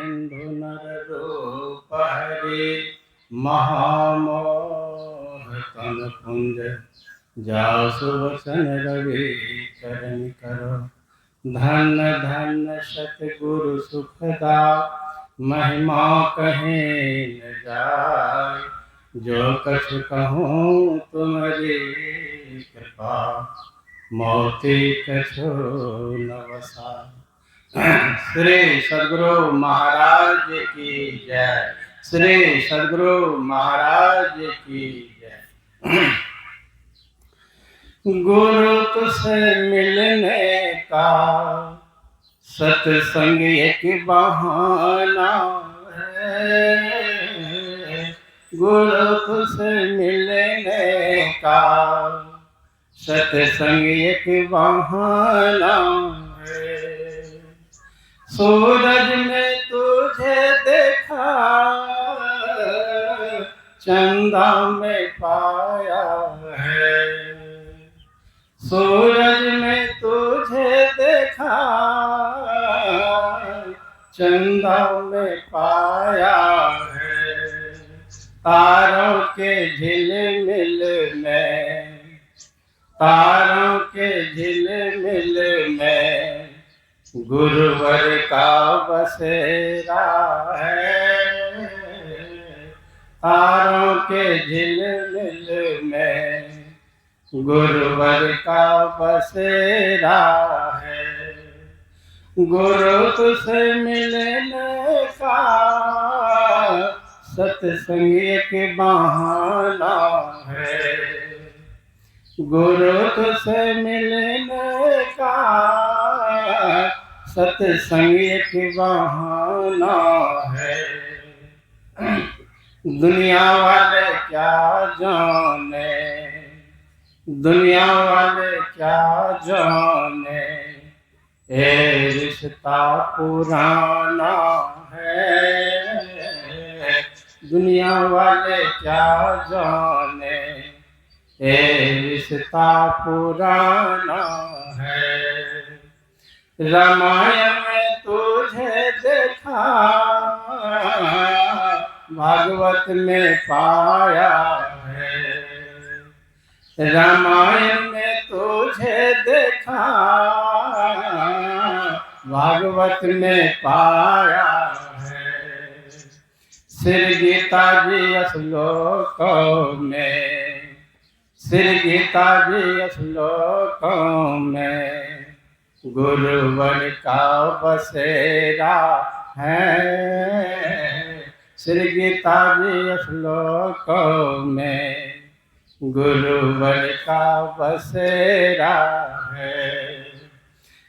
सिंधु नर रूप हरि महामोह तन कुंज जाओ सुवसन रवि चरण करो। धन धन सतगुरु सुखदा महिमा कहें न जाय। जो कछु कहूँ तुम्हारी कृपा मोती कछु न वसाय। श्री सद्गुरु महाराज की जय। श्री सद्गुरु महाराज की जय। गुरु तुझसे मिलने का सत्संग एक बहाना है। गुरु तुझसे मिलने का सत्संग एक बहाना है। सूरज में तुझे देखा चंदा में पाया है। सूरज में तुझे देखा चंदा में पाया है। तारों के झिलमिल में, तारों के झिलमिल में गुरुवर का बसेरा है। तारों के झिलमिल में गुरुवर का बसेरा है। गुरु तुझसे मिलने का सत्संग एक बहाना है। गुरु तुझसे मिलने का सत्संग एक बहाना है। दुनिया वाले क्या जाने, दुनिया वाले क्या जाने, ये रिश्ता पुराना है। दुनिया वाले क्या जाने, ये रिश्ता पुराना है। रामायण में तुझे देखा, भागवत में पाया है। रामायण में तुझे देखा, भागवत में पाया है। श्री गीता जी श्लोकों में, श्री गीता जी श्लोकों में गुरुवर का बसेरा है। श्री गीता जी श्लोकों में गुरुवर का बसेरा है।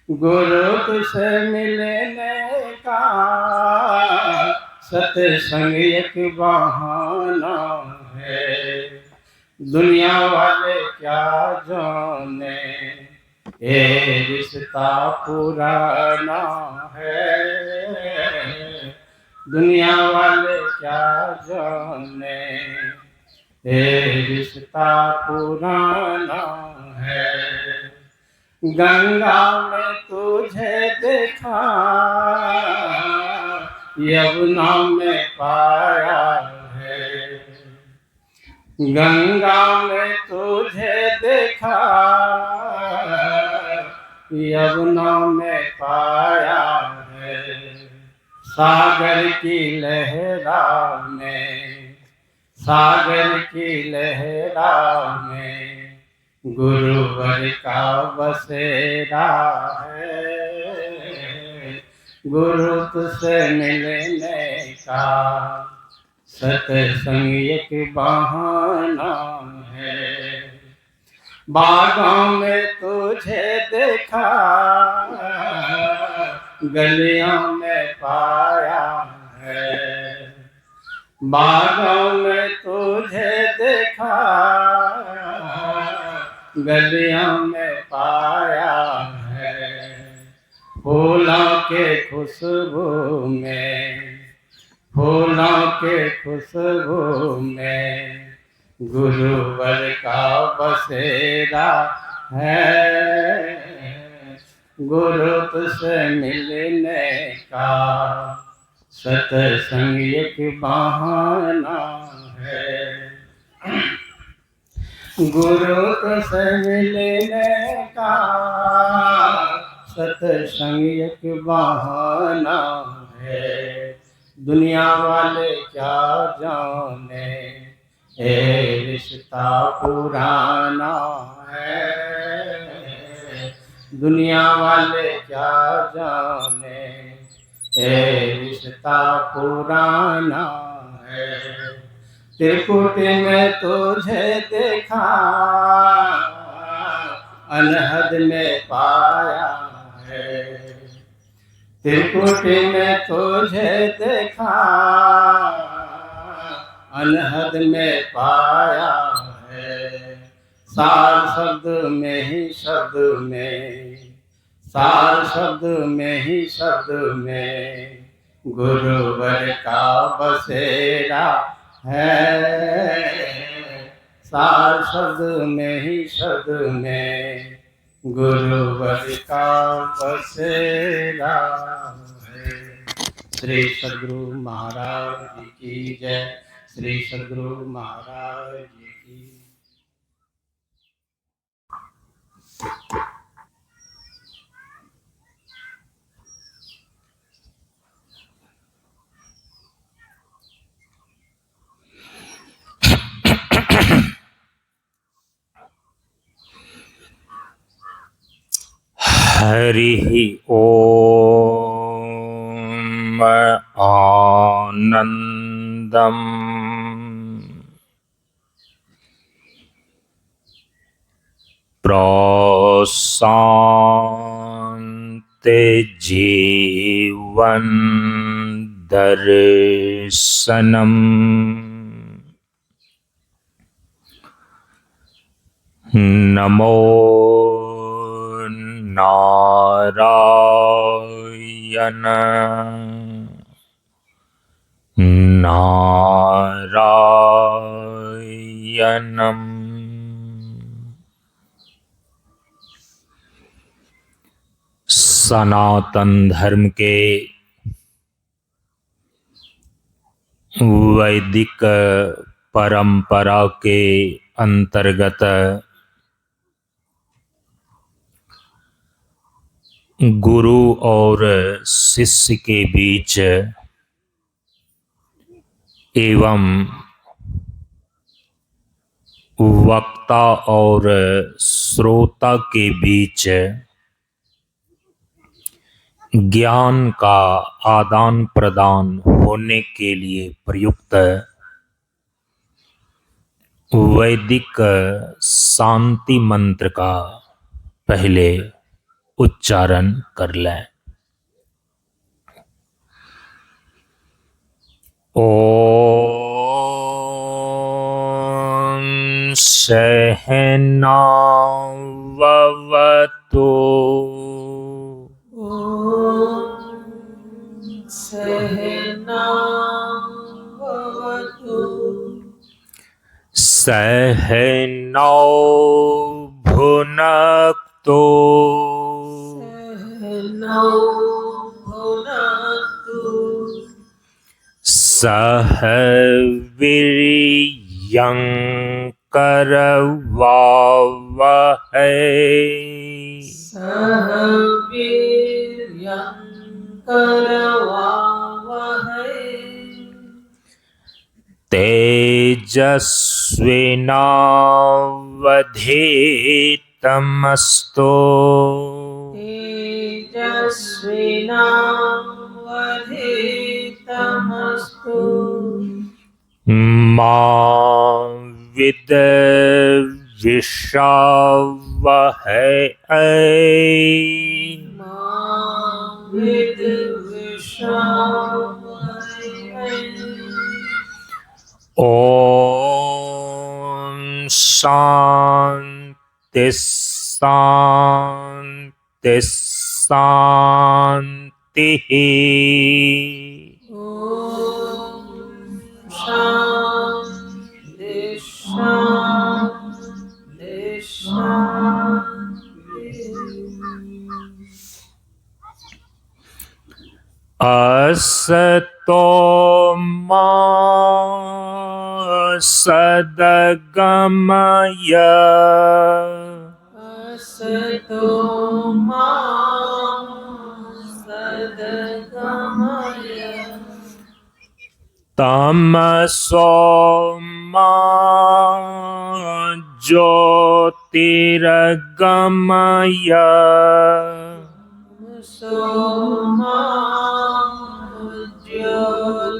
गुरु तुझसे मिलने का सत्संग एक बहाना है। दुनिया वाले क्या जाने, ये रिश्ता पुराना है। दुनिया वाले क्या जाने, ये रिश्ता पुराना है। गंगा में तुझे देखा, यमुना में पाया है। गंगा में तुझे देखा, यमुना में पाया है। सागर की लहरा में, सागर की लहरा में गुरुवर का बसेरा है। गुरु तुझसे मिलने का सत्संग एक बहाना है। बागों में तुझे देखा, गलियों में पाया है। बागों में तुझे देखा, गलियों में पाया है। फूलों के खुशबू में, फूलों के खुशबू में गुरुवर का बसेरा है। गुरु तुझसे मिलने का सत्संग एक बहाना है, गुरु को संग लेने का सत्संग एक बहाना है। दुनिया वाले क्या जाने ये रिश्ता पुराना है, दुनिया वाले क्या जाने ये रिश्ता पुराना है। त्रिकुट में तुझे देखा, अनहद में पाया है। त्रिकुट में तुझे देखा, अनहद में पाया है। सार शब्द में ही शब्द में, सार शब्द में ही शब्द में गुरुवर का बसेरा है। सार शब्द में ही शब्द में गुरुवर का बसेरा है। श्री सद्गुरु महाराज जी की जय, श्री सद्गुरु महाराज जी की। हरि ओम आनंदम प्रशांत जीवन दर्शनम नमो नारायण नारायणम। सनातन धर्म के वैदिक परंपरा के अंतर्गत गुरु और शिष्य के बीच एवं वक्ता और श्रोता के बीच ज्ञान का आदान प्रदान होने के लिए प्रयुक्त वैदिक शांति मंत्र का पहले उच्चारण कर लें। ओम सहनाववतु सहनाववतु सहनौ भुनक्तु सहनौ भुनक्तु सह वीर्यं करवावहै सह वीर्यं करवावहै तेजस्विनावधीतमस्तु तेजस्विनावधीतमस्तु मा विद्विषावहै मा विद्विषावहै ओम शांति शांति शांति। ओम शांति शांति शांति। असतो मा सद्गमय असतो मा सद्गमय तमसो मा ज्योतिर्गमय सोमा ज्योतिर्गमय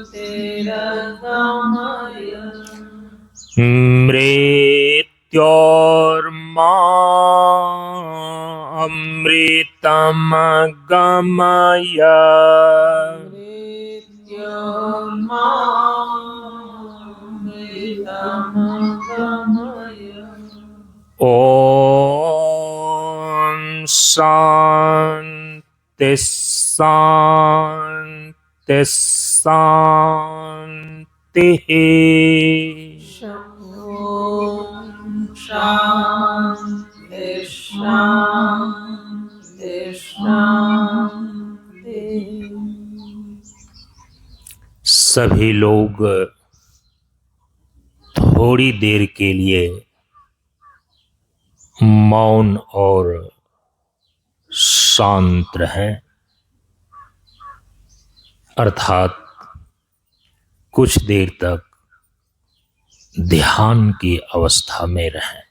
मृत्योर्मा अमृतमगमय मृत्योर्मामृतमगमय ॐ शान्ति शान्ति शान्तिः ओम शांति शांति शांति। सभी लोग थोड़ी देर के लिए मौन और शांत रहें, अर्थात कुछ देर तक ध्यान की अवस्था में रहें।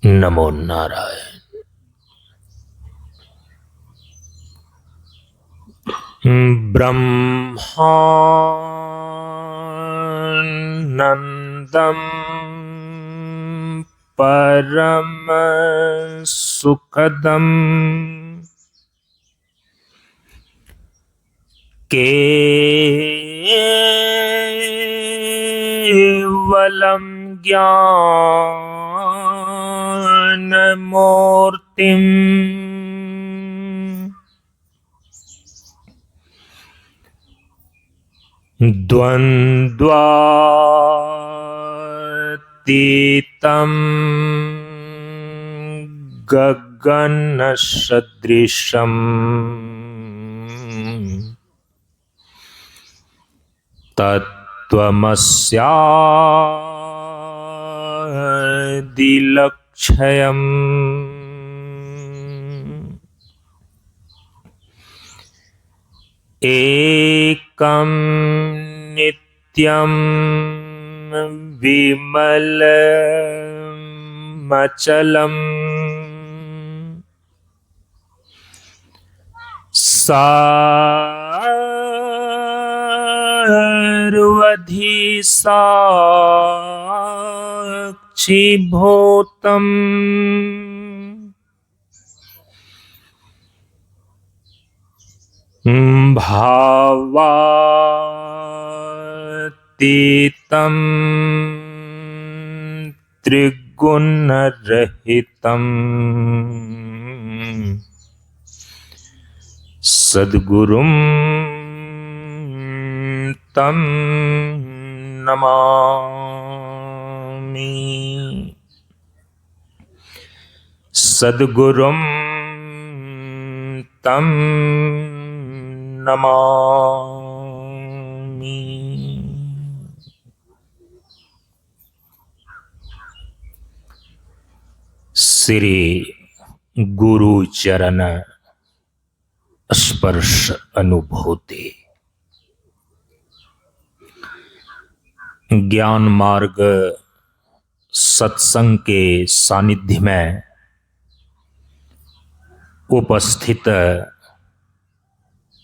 नमो नारायण। ब्रह्मानंदं परम सुखदं केवलं ज्ञानमूर्तिम् द्वन्द्वातीतं गगनसदृशम् तत्त्वमस्यादिलक्ष्यम् एकं नित्यं विमलमचलम् सर्वधि साक्षिभूतम् भावातीतं त्रिगुणरहितं सद्गुरुं तं नमामि। सद्गुरुं तं नमामि। श्री गुरु चरण स्पर्श अनुभूति। ज्ञान मार्ग सत्संग के सानिध्य में उपस्थित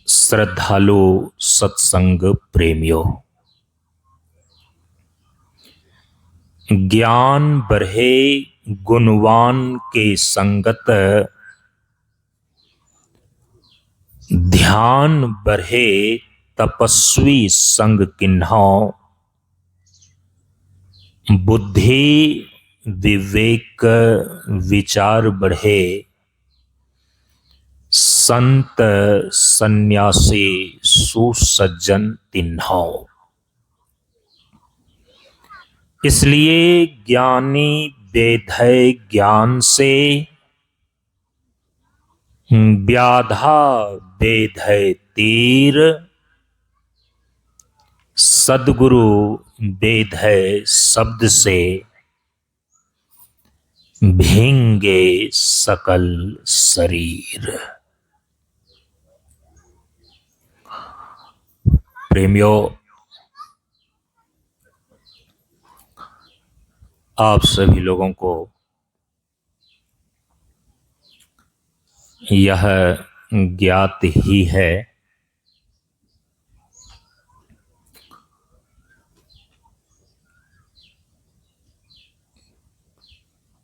श्रद्धालु सत्संग प्रेमियों, ज्ञान बढ़े गुणवान के संगत, ध्यान बढ़े तपस्वी संग किन्हौ, बुद्धि विवेक विचार बढ़े, संत सन्यासी सुसज्जन तिन्हौ। इसलिए ज्ञानी बेधय ज्ञान से, व्याधा बेधय तीर, सद्गुरु बेधय शब्द से, भींगे सकल शरीर। प्रेमियों, आप सभी लोगों को यह ज्ञात ही है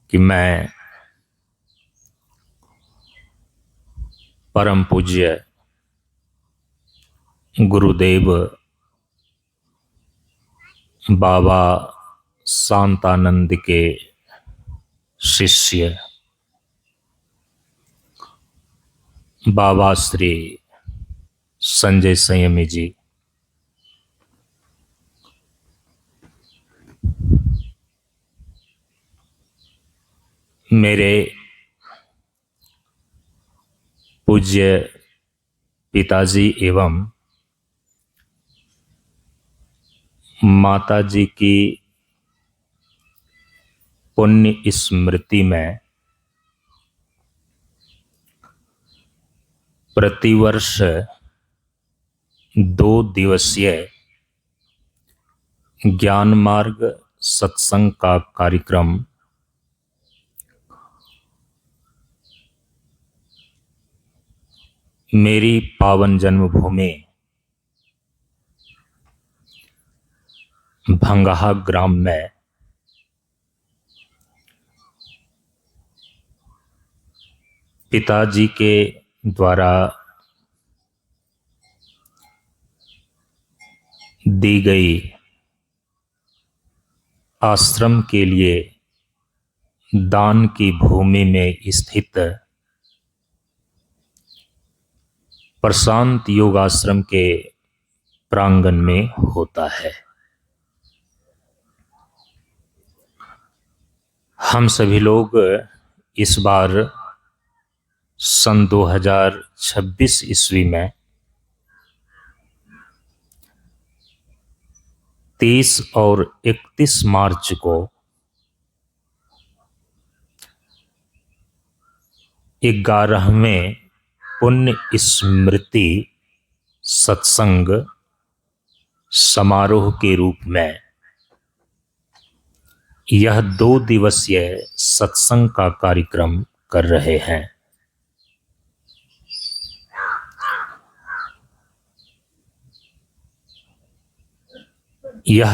कि मैं परम पूज्य गुरुदेव बाबा शांतानंद के शिष्य बाबा श्री संजय संयमी जी मेरे पूज्य पिताजी एवं माता जी की पुण्य स्मृति में प्रतिवर्ष 2 दिवसीय ज्ञान मार्ग सत्संग का कार्यक्रम मेरी पावन जन्मभूमि भंगाहा ग्राम में पिताजी के द्वारा दी गई आश्रम के लिए दान की भूमि में स्थित प्रशांत योग आश्रम के प्रांगण में होता है। हम सभी लोग इस बार सन 2026 ईस्वी में 30 और 31 मार्च को 11वें पुण्य स्मृति सत्संग समारोह के रूप में यह 2 दिवसीय सत्संग का कार्यक्रम कर रहे हैं। यह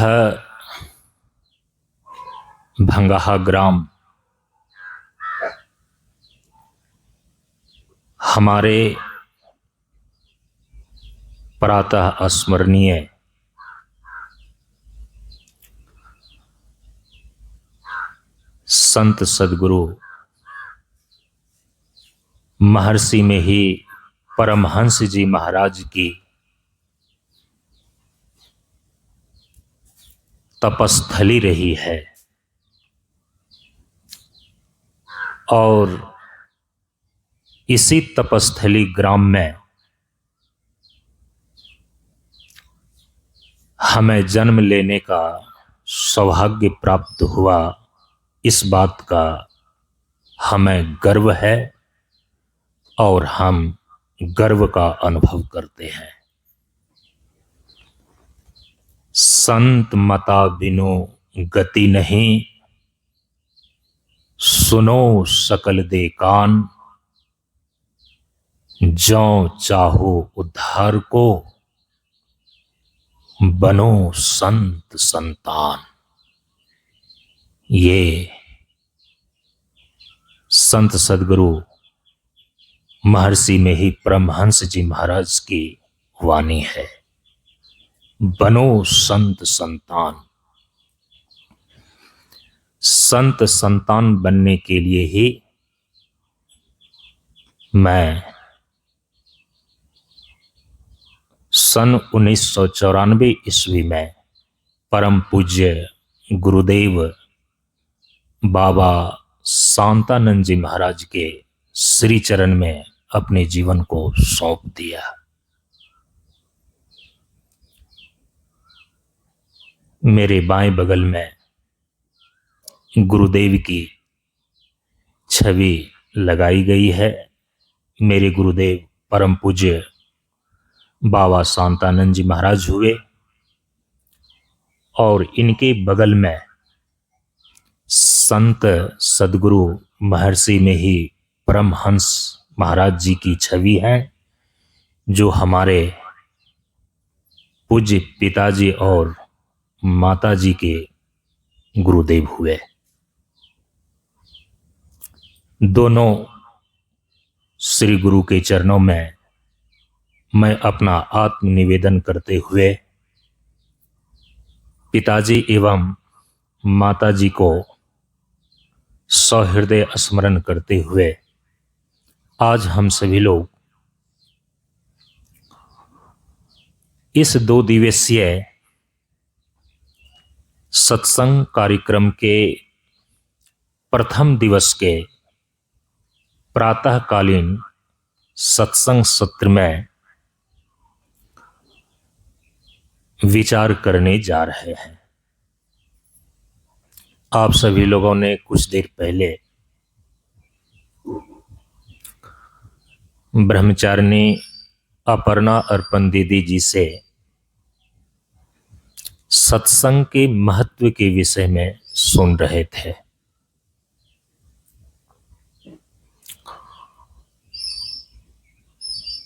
भंगाहा ग्राम हमारे प्रातः स्मरणीय संत सद्गुरु महर्षि में ही परमहंस जी महाराज की तपस्थली रही है और इसी तपस्थली ग्राम में हमें जन्म लेने का सौभाग्य प्राप्त हुआ। इस बात का हमें गर्व है और हम गर्व का अनुभव करते हैं। संत मता बिनु गति नहीं, सुनो सकल दे कान, जो चाहो उद्धार को, बनो संत संतान। ये संत सद्गुरु महर्षि में ही परमहंस जी महाराज की वाणी है। बनो संत संतान। संत संतान बनने के लिए ही मैं सन 1994 ईस्वी में परम पूज्य गुरुदेव बाबा शांतानंद जी महाराज के श्री चरण में अपने जीवन को सौंप दिया। मेरे बाएं बगल में गुरुदेव की छवि लगाई गई है। मेरे गुरुदेव परम पूज्य बाबा शांतानंद जी महाराज हुए और इनके बगल में संत सदगुरु महर्षि में ही परमहंस महाराज जी की छवि है, जो हमारे पूज्य पिताजी और माताजी के गुरुदेव हुए। दोनों श्री गुरु के चरणों में मैं अपना आत्म निवेदन करते हुए पिताजी एवं माताजी को सहृदय स्मरण करते हुए आज हम सभी लोग इस 2 दिवसीय सत्संग कार्यक्रम के प्रथम दिवस के प्रातःकालीन सत्संग सत्र में विचार करने जा रहे हैं। आप सभी लोगों ने कुछ देर पहले ब्रह्मचारिणी अपर्णा अर्पण दीदी जी से सत्संग के महत्व के विषय में सुन रहे थे।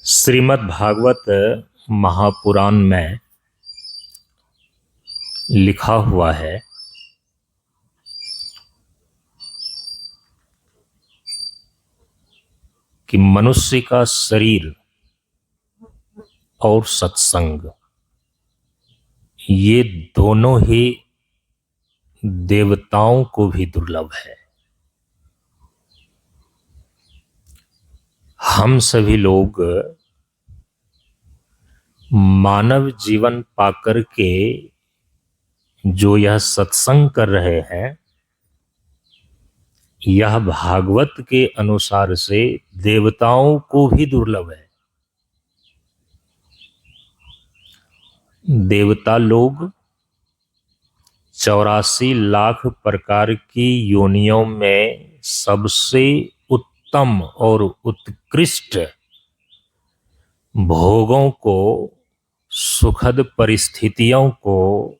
श्रीमद् भागवत महापुराण में लिखा हुआ है कि मनुष्य का शरीर और सत्संग ये दोनों ही देवताओं को भी दुर्लभ है। हम सभी लोग मानव जीवन पाकर के जो यह सत्संग कर रहे हैं, यह भागवत के अनुसार से देवताओं को भी दुर्लभ है। देवता लोग 84 लाख प्रकार की योनियों में सबसे उत्तम और उत्कृष्ट भोगों को, सुखद परिस्थितियों को,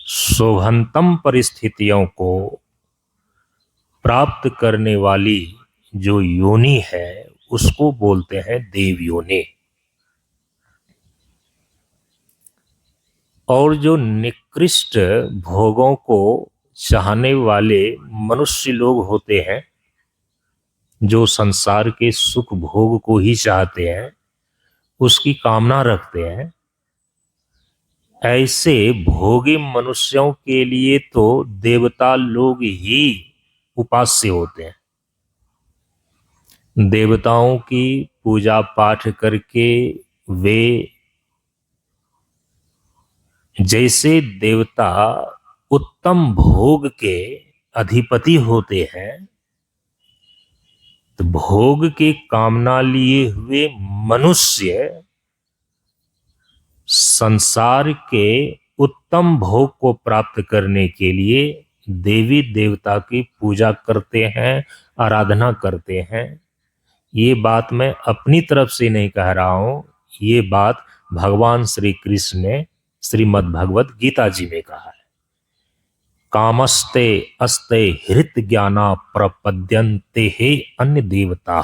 शोभनतम परिस्थितियों को प्राप्त करने वाली जो योनि है उसको बोलते हैं देव योनि। और जो निकृष्ट भोगों को चाहने वाले मनुष्य लोग होते हैं, जो संसार के सुख भोग को ही चाहते हैं, उसकी कामना रखते हैं, ऐसे भोगी मनुष्यों के लिए तो देवता लोग ही उपास्य होते हैं। देवताओं की पूजा पाठ करके वे जैसे देवता उत्तम भोग के अधिपति होते हैं, तो भोग के कामना लिए हुए मनुष्य संसार के उत्तम भोग को प्राप्त करने के लिए देवी देवता की पूजा करते हैं, आराधना करते हैं। ये बात मैं अपनी तरफ से नहीं कह रहा हूं, ये बात भगवान श्री कृष्ण ने श्रीमद् भगवत गीता जी में कहा है। कामस्ते अस्ते हृत ज्ञाना प्रपद्यन्ते हे अन्य देवता।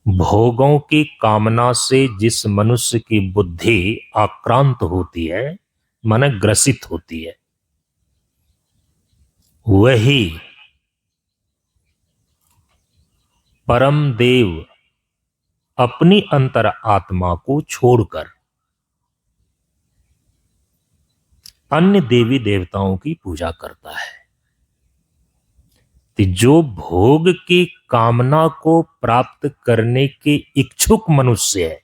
भोगों की कामना से जिस मनुष्य की बुद्धि आक्रांत होती है, माने ग्रसित होती है, वही परम देव अपनी अंतर आत्मा को छोड़कर अन्य देवी देवताओं की पूजा करता है। तो जो भोग की कामना को प्राप्त करने के इच्छुक मनुष्य है,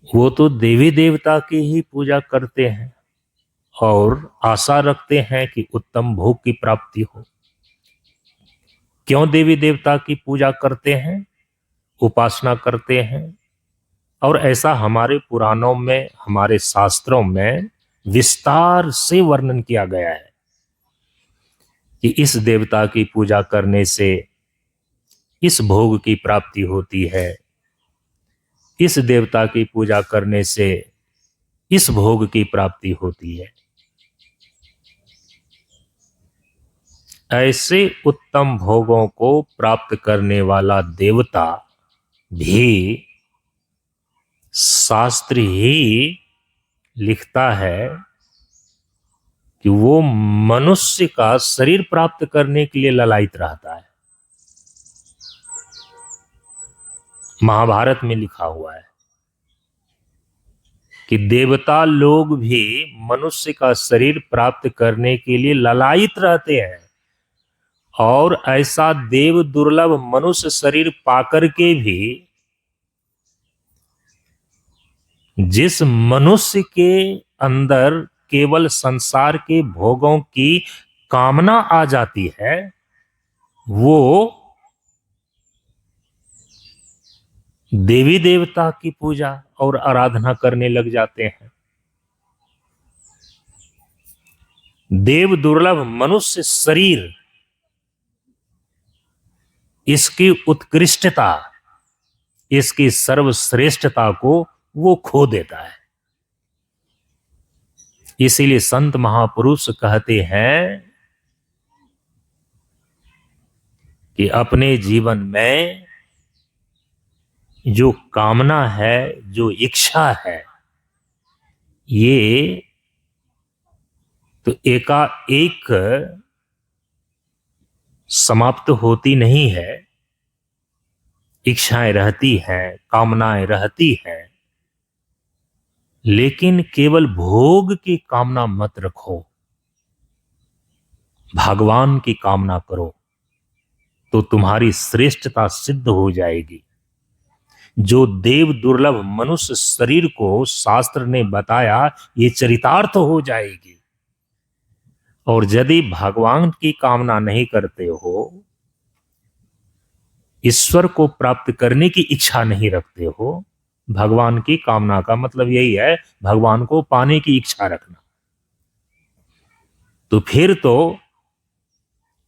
वो तो देवी देवता की ही पूजा करते हैं और आशा रखते हैं कि उत्तम भोग की प्राप्ति हो। क्यों देवी देवता की पूजा करते हैं, उपासना करते हैं? और ऐसा हमारे पुराणों में, हमारे शास्त्रों में विस्तार से वर्णन किया गया है कि इस देवता की पूजा करने से इस भोग की प्राप्ति होती है, इस देवता की पूजा करने से इस भोग की प्राप्ति होती है। ऐसे उत्तम भोगों को प्राप्त करने वाला देवता भी शास्त्र ही लिखता है कि वो मनुष्य का शरीर प्राप्त करने के लिए ललायित रहता है। महाभारत में लिखा हुआ है कि देवता लोग भी मनुष्य का शरीर प्राप्त करने के लिए ललायित रहते हैं, और ऐसा देव दुर्लभ मनुष्य शरीर पाकर के भी जिस मनुष्य के अंदर केवल संसार के भोगों की कामना आ जाती है, वो देवी देवता की पूजा और आराधना करने लग जाते हैं। देव दुर्लभ मनुष्य शरीर, इसकी उत्कृष्टता, इसकी सर्वश्रेष्ठता को वो खो देता है। इसीलिए संत महापुरुष कहते हैं कि अपने जीवन में जो कामना है, जो इच्छा है, ये तो एकाएक समाप्त होती नहीं है। इच्छाएं रहती हैं, कामनाएं रहती हैं, लेकिन केवल भोग की कामना मत रखो, भगवान की कामना करो तो तुम्हारी श्रेष्ठता सिद्ध हो जाएगी। जो देव दुर्लभ मनुष्य शरीर को शास्त्र ने बताया, ये चरितार्थ हो जाएगी। और यदि भगवान की कामना नहीं करते हो, ईश्वर को प्राप्त करने की इच्छा नहीं रखते हो, भगवान की कामना का मतलब यही है भगवान को पाने की इच्छा रखना, तो फिर तो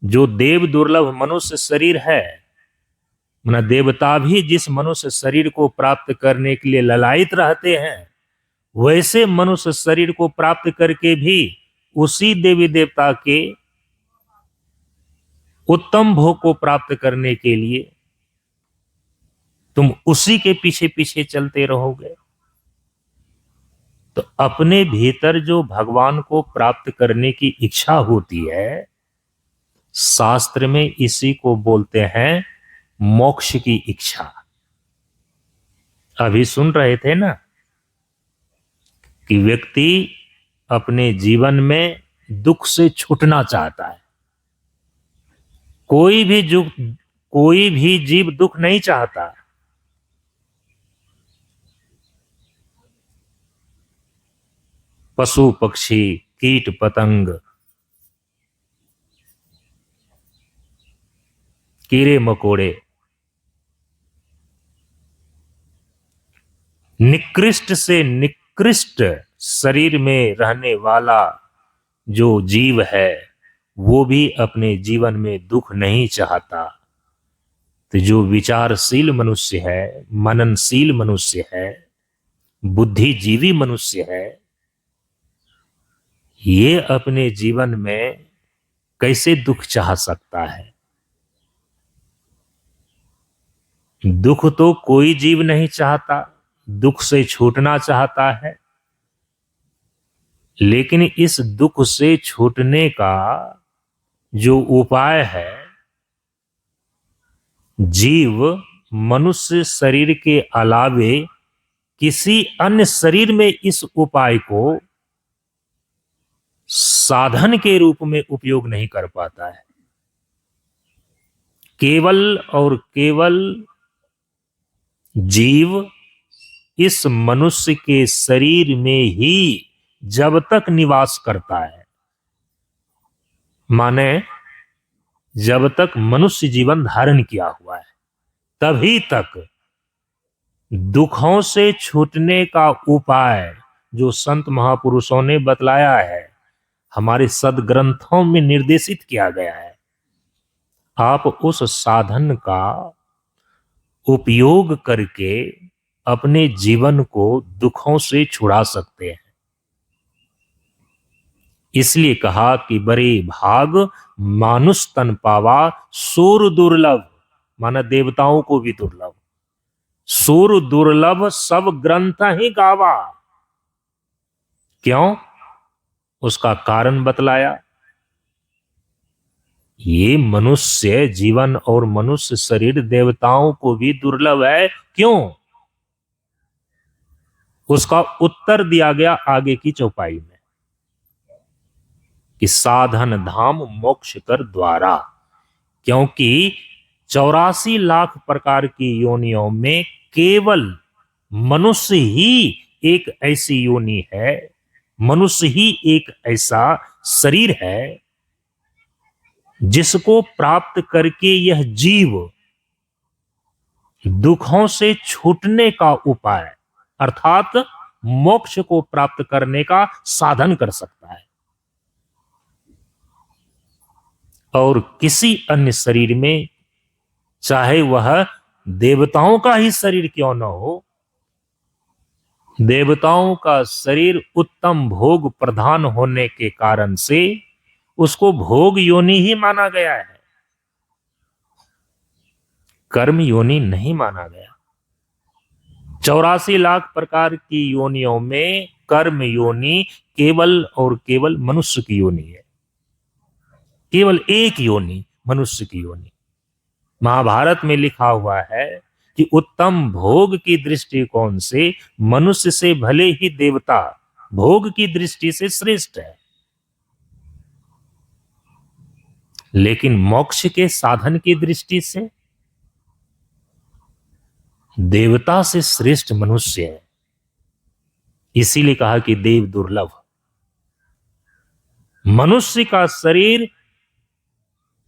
जो देव दुर्लभ मनुष्य शरीर है, माना देवता भी जिस मनुष्य शरीर को प्राप्त करने के लिए ललायित रहते हैं, वैसे मनुष्य शरीर को प्राप्त करके भी उसी देवी देवता के उत्तम भोग को प्राप्त करने के लिए तुम उसी के पीछे पीछे चलते रहोगे। तो अपने भीतर जो भगवान को प्राप्त करने की इच्छा होती है, शास्त्र में इसी को बोलते हैं मोक्ष की इच्छा। अभी सुन रहे थे ना कि व्यक्ति अपने जीवन में दुख से छूटना चाहता है। कोई भी जीव दुख नहीं चाहता। पशु पक्षी, कीट पतंग, कीड़े मकोड़े, निकृष्ट से निकृष्ट शरीर में रहने वाला जो जीव है, वो भी अपने जीवन में दुख नहीं चाहता। तो जो विचारशील मनुष्य है, मननशील मनुष्य है, बुद्धिजीवी मनुष्य है, ये अपने जीवन में कैसे दुख चाह सकता है? दुख तो कोई जीव नहीं चाहता, दुख से छूटना चाहता है, लेकिन इस दुख से छूटने का जो उपाय है, जीव मनुष्य शरीर के अलावे किसी अन्य शरीर में इस उपाय को साधन के रूप में उपयोग नहीं कर पाता है। केवल और केवल जीव इस मनुष्य के शरीर में ही जब तक निवास करता है, माने जब तक मनुष्य जीवन धारण किया हुआ है, तभी तक दुखों से छूटने का उपाय जो संत महापुरुषों ने बतलाया है, हमारे सदग्रंथों में निर्देशित किया गया है, आप उस साधन का उपयोग करके अपने जीवन को दुखों से छुड़ा सकते हैं। इसलिए कहा कि बड़े भाग मानुष तन पावा, सूर दुर्लभ, माना देवताओं को भी दुर्लभ, सूर दुर्लभ सब ग्रंथ ही गावा। क्यों? उसका कारण बतलाया। ये मनुष्य जीवन और मनुष्य शरीर देवताओं को भी दुर्लभ है। क्यों? उसका उत्तर दिया गया आगे की चौपाई में कि साधन धाम मोक्ष कर द्वारा, क्योंकि 84 लाख प्रकार की योनियों में केवल मनुष्य ही एक ऐसी योनि है, मनुष्य ही एक ऐसा शरीर है जिसको प्राप्त करके यह जीव दुखों से छूटने का उपाय अर्थात मोक्ष को प्राप्त करने का साधन कर सकता है। और किसी अन्य शरीर में, चाहे वह देवताओं का ही शरीर क्यों न हो, देवताओं का शरीर उत्तम भोग प्रधान होने के कारण से उसको भोग योनि ही माना गया है, कर्म योनि नहीं माना गया। 84 लाख प्रकार की योनियों में कर्म योनि केवल और केवल मनुष्य की योनि है, केवल एक योनि मनुष्य की योनि। महाभारत में लिखा हुआ है कि उत्तम भोग की दृष्टिकोण से मनुष्य से भले ही देवता भोग की दृष्टि से श्रेष्ठ है, लेकिन मोक्ष के साधन की दृष्टि से देवता से श्रेष्ठ मनुष्य है। इसीलिए कहा कि देव दुर्लभ। मनुष्य का शरीर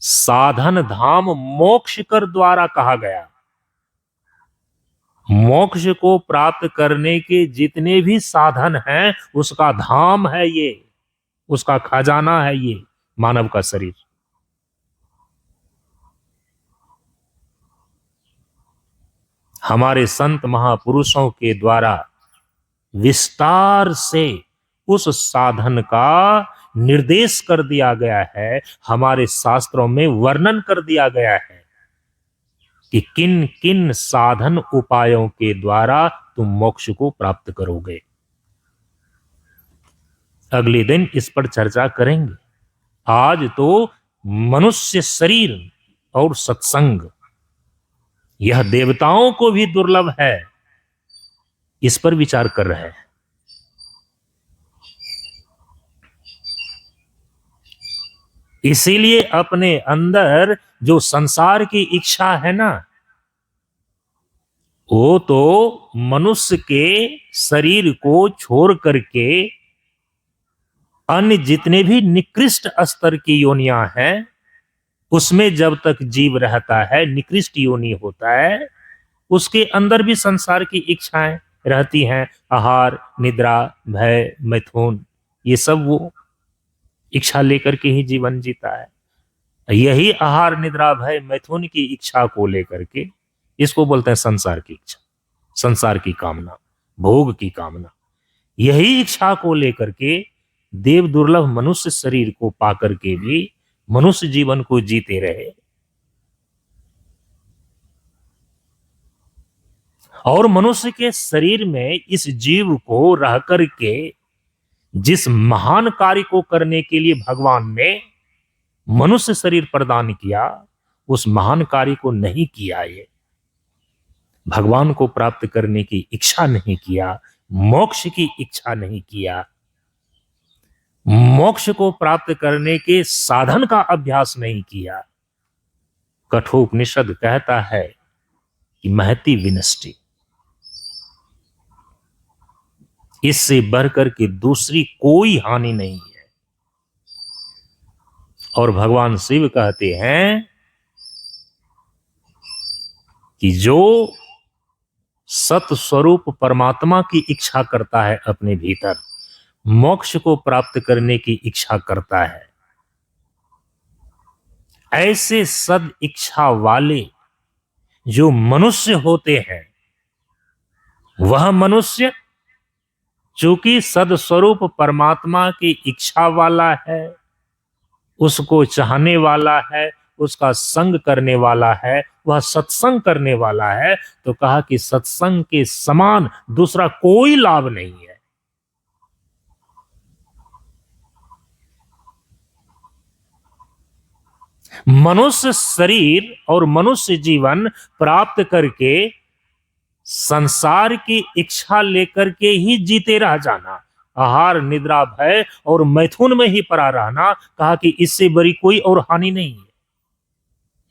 साधन धाम मोक्ष कर द्वारा कहा गया। मोक्ष को प्राप्त करने के जितने भी साधन हैं उसका धाम है ये, उसका खजाना है ये मानव का शरीर। हमारे संत महापुरुषों के द्वारा विस्तार से उस साधन का निर्देश कर दिया गया है, हमारे शास्त्रों में वर्णन कर दिया गया है कि किन किन साधन उपायों के द्वारा तुम मोक्ष को प्राप्त करोगे। अगले दिन इस पर चर्चा करेंगे। आज तो मनुष्य शरीर और सत्संग यह देवताओं को भी दुर्लभ है, इस पर विचार कर रहे हैं। इसीलिए अपने अंदर जो संसार की इच्छा है ना, वो तो मनुष्य के शरीर को छोड़ करके अन्य जितने भी निकृष्ट स्तर की योनियां हैं उसमें जब तक जीव रहता है, निकृष्ट योनि होता है, उसके अंदर भी संसार की इच्छाएं रहती हैं। आहार, निद्रा, भय, मैथुन, ये सब वो इच्छा लेकर के ही जीवन जीता है। यही आहार, निद्रा, भय, मैथुन की इच्छा को लेकर के इसको बोलते हैं संसार की इच्छा, संसार की कामना, भोग की कामना। यही इच्छा को लेकर के देव दुर्लभ मनुष्य शरीर को पाकर के भी मनुष्य जीवन को जीते रहे। और मनुष्य के शरीर में इस जीव को रह करके जिस महान कार्य को करने के लिए भगवान ने मनुष्य शरीर प्रदान किया, उस महान कार्य को नहीं किया। ये भगवान को प्राप्त करने की इच्छा नहीं किया, मोक्ष की इच्छा नहीं किया। मोक्ष को प्राप्त करने के साधन का अभ्यास नहीं किया। कठोपनिषद कहता है कि महति विनष्टि, इससे बढ़कर के दूसरी कोई हानि नहीं है। और भगवान शिव कहते हैं कि जो सत स्वरूप परमात्मा की इच्छा करता है, अपने भीतर मोक्ष को प्राप्त करने की इच्छा करता है, ऐसे सद इच्छा वाले जो मनुष्य होते हैं, वह मनुष्य चूंकि सदस्वरूप परमात्मा की इच्छा वाला है, उसको चाहने वाला है, उसका संग करने वाला है, वह सत्संग करने वाला है, तो कहा कि सत्संग के समान दूसरा कोई लाभ नहीं है। मनुष्य शरीर और मनुष्य जीवन प्राप्त करके संसार की इच्छा लेकर के ही जीते रह जाना, आहार निद्रा भय और मैथुन में ही पड़ा रहना, कहा कि इससे बड़ी कोई और हानि नहीं है।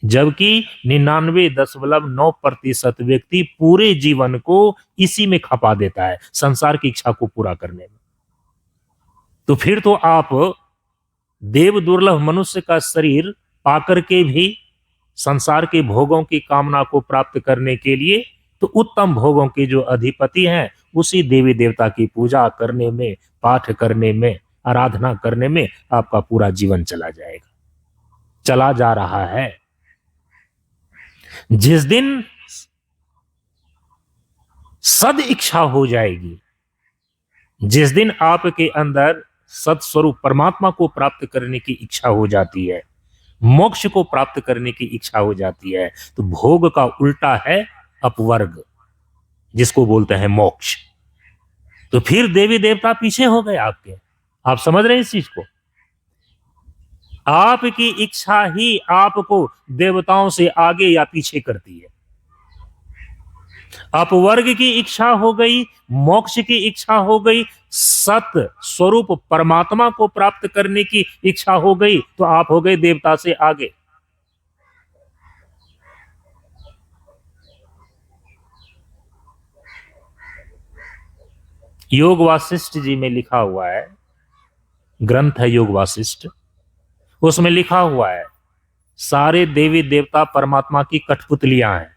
जबकि 99.9% व्यक्ति पूरे जीवन को इसी में खपा देता है, संसार की इच्छा को पूरा करने में। तो फिर तो आप देव दुर्लभ मनुष्य का शरीर पाकर के भी संसार के भोगों की कामना को प्राप्त करने के लिए तो उत्तम भोगों के जो अधिपति हैं, उसी देवी देवता की पूजा करने में, पाठ करने में, आराधना करने में आपका पूरा जीवन चला जाएगा, चला जा रहा है। जिस दिन सद इच्छा हो जाएगी, जिस दिन आपके अंदर सत्स्वरूप परमात्मा को प्राप्त करने की इच्छा हो जाती है, मोक्ष को प्राप्त करने की इच्छा हो जाती है, तो भोग का उल्टा है अपवर्ग, जिसको बोलते हैं मोक्ष। तो फिर देवी देवता पीछे हो गए आपके। आप समझ रहे हैं इस चीज को? आपकी इच्छा ही आपको देवताओं से आगे या पीछे करती है। अपवर्ग की इच्छा हो गई, मोक्ष की इच्छा हो गई, सत स्वरूप परमात्मा को प्राप्त करने की इच्छा हो गई, तो आप हो गए देवता से आगे। योग वासिष्ठ जी में लिखा हुआ है, ग्रंथ है योग वासिष्ठ, उसमें लिखा हुआ है सारे देवी देवता परमात्मा की कठपुतलियां हैं।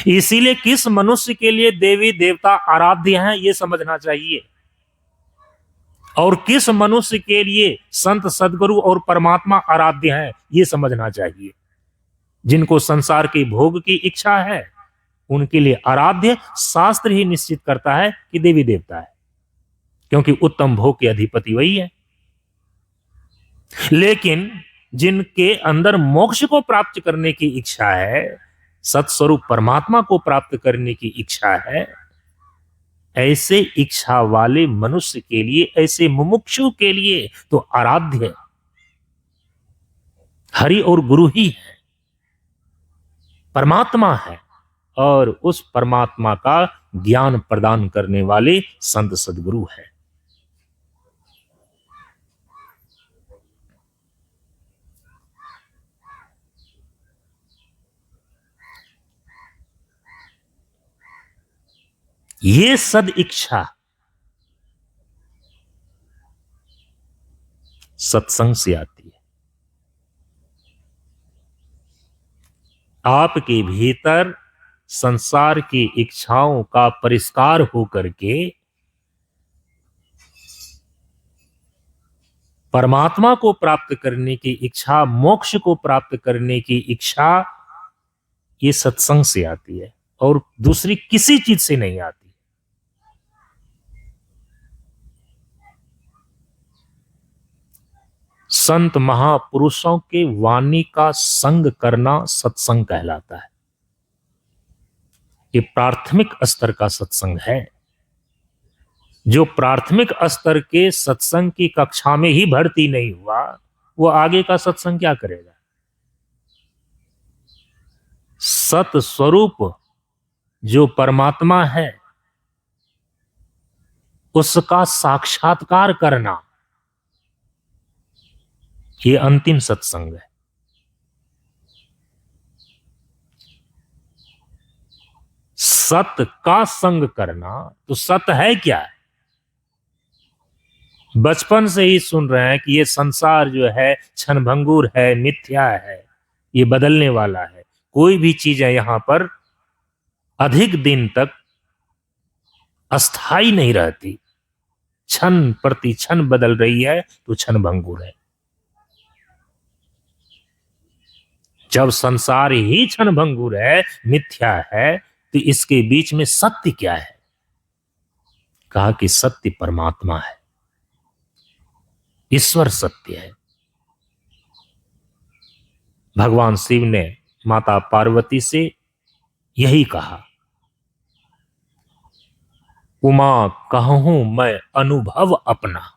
इसीलिए किस मनुष्य के लिए देवी देवता आराध्य हैं, यह समझना चाहिए, और किस मनुष्य के लिए संत सदगुरु और परमात्मा आराध्य हैं, यह समझना चाहिए। जिनको संसार के भोग की इच्छा है, उनके लिए आराध्य शास्त्र ही निश्चित करता है कि देवी देवता है, क्योंकि उत्तम भोग के अधिपति वही है। लेकिन जिनके अंदर मोक्ष को प्राप्त करने की इच्छा है, सत्स्वरूप परमात्मा को प्राप्त करने की इच्छा है, ऐसे इच्छा वाले मनुष्य के लिए, ऐसे मुमुक्षु के लिए तो आराध्य हरि और गुरु ही है, परमात्मा है, और उस परमात्मा का ज्ञान प्रदान करने वाले संत सदगुरु है। ये सद इच्छा सत्संग से आती है। आपके भीतर संसार की इच्छाओं का परिष्कार होकर के परमात्मा को प्राप्त करने की इच्छा, मोक्ष को प्राप्त करने की इच्छा, ये सत्संग से आती है और दूसरी किसी चीज से नहीं आती। संत महापुरुषों के वाणी का संग करना सत्संग कहलाता है। ये प्राथमिक स्तर का सत्संग है। जो प्राथमिक स्तर के सत्संग की कक्षा में ही भर्ती नहीं हुआ, वो आगे का सत्संग क्या करेगा? सत स्वरूप जो परमात्मा है, उसका साक्षात्कार करना, ये अंतिम सत्संग है। सत का संग करना, तो सत है क्या? बचपन से ही सुन रहे हैं कि ये संसार जो है क्षणभंगुर है, मिथ्या है, ये बदलने वाला है। कोई भी चीज है यहां पर अधिक दिन तक अस्थाई नहीं रहती, क्षण प्रति क्षण बदल रही है, तो क्षणभंगुर है। जब संसार ही क्षणभंगुर है, मिथ्या है, तो इसके बीच में सत्य क्या है? कहा कि सत्य परमात्मा है, ईश्वर सत्य है। भगवान शिव ने माता पार्वती से यही कहा, उमा कहूं मैं अनुभव अपना।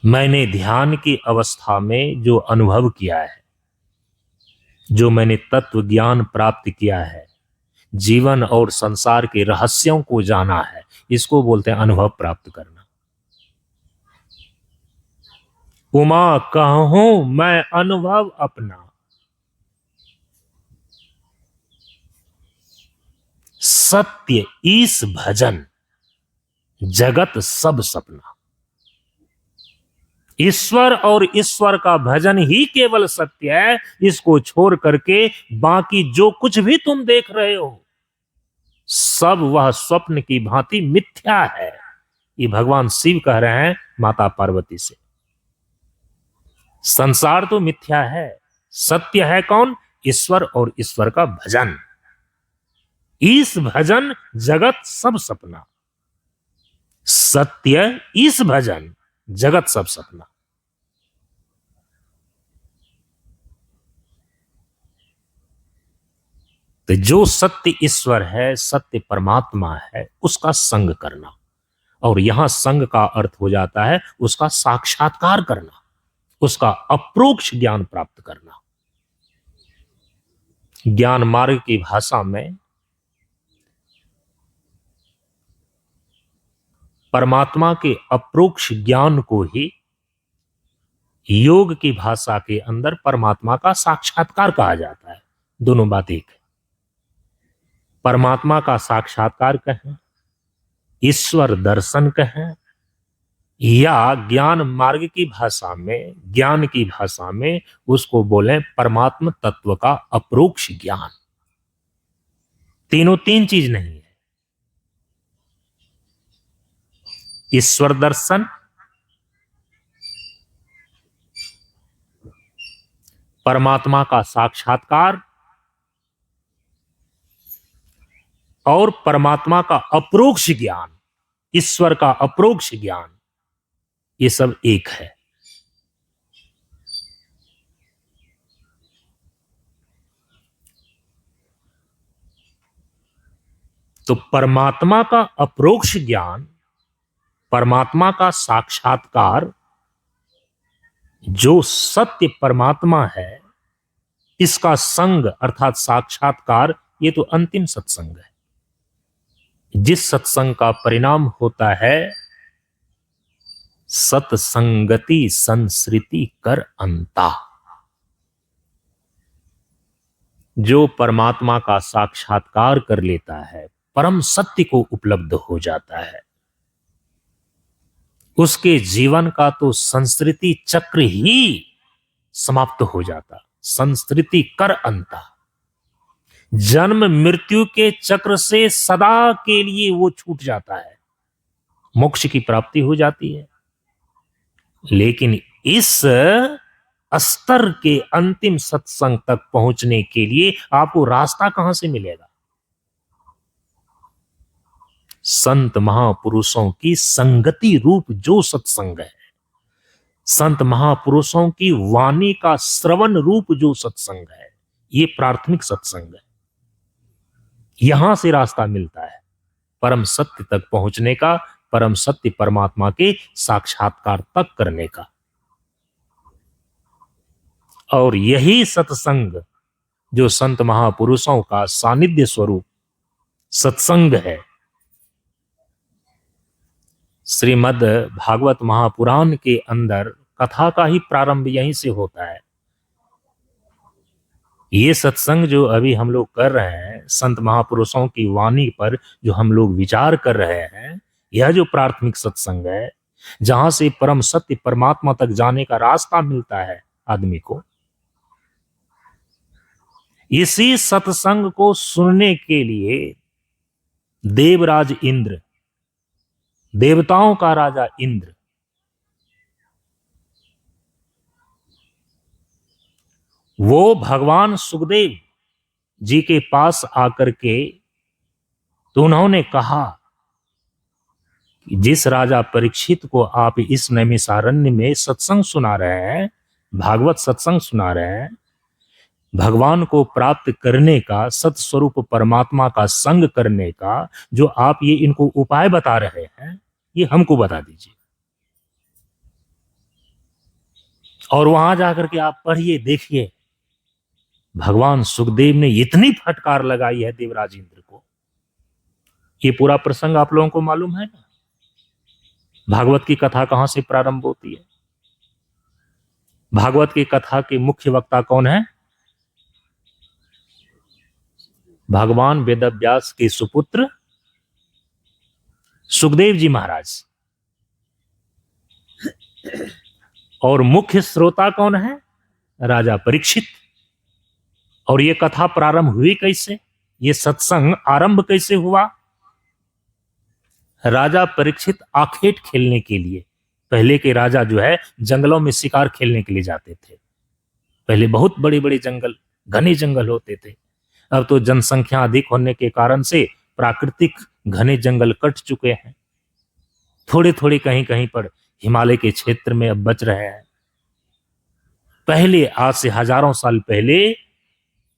मैंने ध्यान की अवस्था में जो अनुभव किया है, जो मैंने तत्व ज्ञान प्राप्त किया है, जीवन और संसार के रहस्यों को जाना है, इसको बोलते हैं अनुभव प्राप्त करना। उमा कहूं मैं अनुभव अपना, सत्य ईस भजन, जगत सब सपना। ईश्वर और ईश्वर का भजन ही केवल सत्य है। इसको छोड़ करके बाकी जो कुछ भी तुम देख रहे हो, सब वह स्वप्न की भांति मिथ्या है। ये भगवान शिव कह रहे हैं माता पार्वती से। संसार तो मिथ्या है, सत्य है कौन? ईश्वर और ईश्वर का भजन। इस भजन जगत सब सपना, सत्य इस भजन जगत सब सपना। तो जो सत्य ईश्वर है, सत्य परमात्मा है, उसका संग करना। और यहां संग का अर्थ हो जाता है उसका साक्षात्कार करना, उसका अप्रोक्ष ज्ञान प्राप्त करना। ज्ञान मार्ग की भाषा में परमात्मा के अप्रोक्ष ज्ञान को ही योग की भाषा के अंदर परमात्मा का साक्षात्कार कहा जाता है। दोनों बात एक है। परमात्मा का साक्षात्कार कहें, ईश्वर दर्शन कहें, या ज्ञान मार्ग की भाषा में, ज्ञान की भाषा में उसको बोले परमात्म तत्व का अप्रोक्ष ज्ञान। तीनों तीन चीज नहीं है। ईश्वर दर्शन, परमात्मा का साक्षात्कार और परमात्मा का अप्रोक्ष ज्ञान, ईश्वर का अप्रोक्ष ज्ञान, ये सब एक है। तो परमात्मा का अप्रोक्ष ज्ञान, परमात्मा का साक्षात्कार, जो सत्य परमात्मा है, इसका संग अर्थात साक्षात्कार, ये तो अंतिम सत्संग है। जिस सत्संग का परिणाम होता है सत्संगति संसृति कर अंता। जो परमात्मा का साक्षात्कार कर लेता है, परम सत्य को उपलब्ध हो जाता है, उसके जीवन का तो संस्कृति चक्र ही समाप्त हो जाता। संस्कृति कर अंता, जन्म मृत्यु के चक्र से सदा के लिए वो छूट जाता है, मोक्ष की प्राप्ति हो जाती है। लेकिन इस स्तर के अंतिम सत्संग तक पहुंचने के लिए आपको रास्ता कहां से मिलेगा? संत महापुरुषों की संगति रूप जो सत्संग है, संत महापुरुषों की वाणी का श्रवण रूप जो सत्संग है, ये प्राथमिक सत्संग है। यहां से रास्ता मिलता है परम सत्य तक पहुंचने का, परम सत्य परमात्मा के साक्षात्कार तक करने का। और यही सत्संग जो संत महापुरुषों का सानिध्य स्वरूप सत्संग है। श्रीमद् भागवत महापुराण के अंदर कथा का ही प्रारंभ यहीं से होता है। ये सत्संग जो अभी हम लोग कर रहे हैं, संत महापुरुषों की वाणी पर जो हम लोग विचार कर रहे हैं, यह जो प्राथमिक सत्संग है, जहां से परम सत्य परमात्मा तक जाने का रास्ता मिलता है आदमी को, इसी सत्संग को सुनने के लिए देवराज इंद्र, देवताओं का राजा इंद्र, वो भगवान सुखदेव जी के पास आकर के तो उन्होंने कहा कि जिस राजा परीक्षित को आप इस नैमिषारण्य में सत्संग सुना रहे हैं, भागवत सत्संग सुना रहे हैं, भगवान को प्राप्त करने का, सत्स्वरूप परमात्मा का संग करने का जो आप ये इनको उपाय बता रहे हैं, ये हमको बता दीजिए। और वहां जाकर के आप पढ़िए, देखिए, भगवान सुखदेव ने इतनी फटकार लगाई है देवराज इंद्र को। ये पूरा प्रसंग आप लोगों को मालूम है ना? भागवत की कथा कहां से प्रारंभ होती है? भागवत की कथा के मुख्य वक्ता कौन है? भगवान वेदव्यास के सुपुत्र सुखदेव जी महाराज। और मुख्य श्रोता कौन है? राजा परीक्षित। और ये कथा प्रारंभ हुई कैसे? ये सत्संग आरंभ कैसे हुआ? राजा परीक्षित आखेट खेलने के लिए, पहले के राजा जो है जंगलों में शिकार खेलने के लिए जाते थे। पहले बहुत बड़े बड़े जंगल, घने जंगल होते थे। अब तो जनसंख्या अधिक होने के कारण से प्राकृतिक घने जंगल कट चुके हैं। थोड़े थोड़े कहीं कहीं पर हिमालय के क्षेत्र में अब बच रहे हैं। पहले, आज से हजारों साल पहले,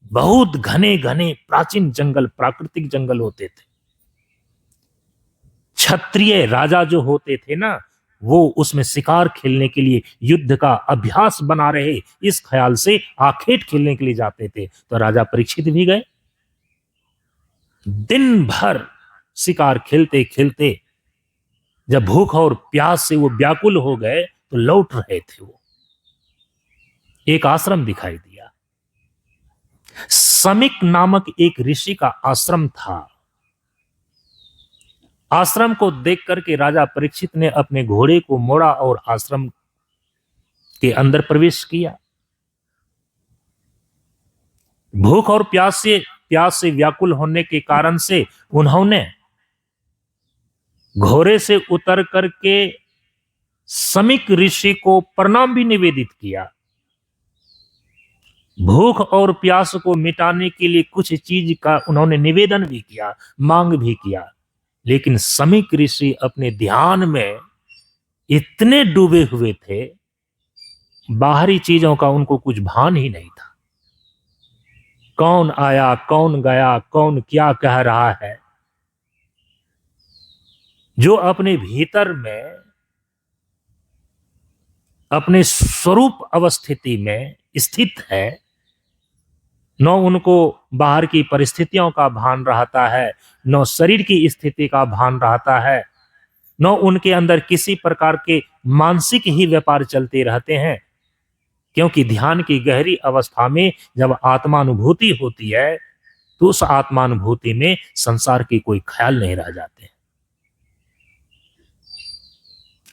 बहुत घने घने प्राचीन जंगल, प्राकृतिक जंगल होते थे। क्षत्रिय राजा जो होते थे ना, वो उसमें शिकार खेलने के लिए, युद्ध का अभ्यास बना रहे, इस ख्याल से आखेट खेलने के लिए जाते थे। तो राजा परीक्षित भी गए। दिन भर शिकार खेलते खेलते जब भूख और प्यास से वो व्याकुल हो गए तो लौट रहे थे। वो एक आश्रम दिखाई दिया। समिक नामक एक ऋषि का आश्रम था। आश्रम को देख करके राजा परीक्षित ने अपने घोड़े को मोड़ा और आश्रम के अंदर प्रवेश किया। भूख और प्यास से व्याकुल होने के कारण से उन्होंने घोड़े से उतर करके समिक ऋषि को प्रणाम भी निवेदित किया। भूख और प्यास को मिटाने के लिए कुछ चीज का उन्होंने निवेदन भी किया, मांग भी किया। लेकिन समिक ऋषि अपने ध्यान में इतने डूबे हुए थे, बाहरी चीजों का उनको कुछ भान ही नहीं था। कौन आया, कौन गया, कौन क्या कह रहा है, जो अपने भीतर में, अपने स्वरूप अवस्थिति में स्थित है, न उनको बाहर की परिस्थितियों का भान रहता है, न शरीर की स्थिति का भान रहता है, न उनके अंदर किसी प्रकार के मानसिक ही व्यापार चलते रहते हैं। क्योंकि ध्यान की गहरी अवस्था में जब आत्मानुभूति होती है तो उस आत्मानुभूति में संसार की कोई ख्याल नहीं रह जाते।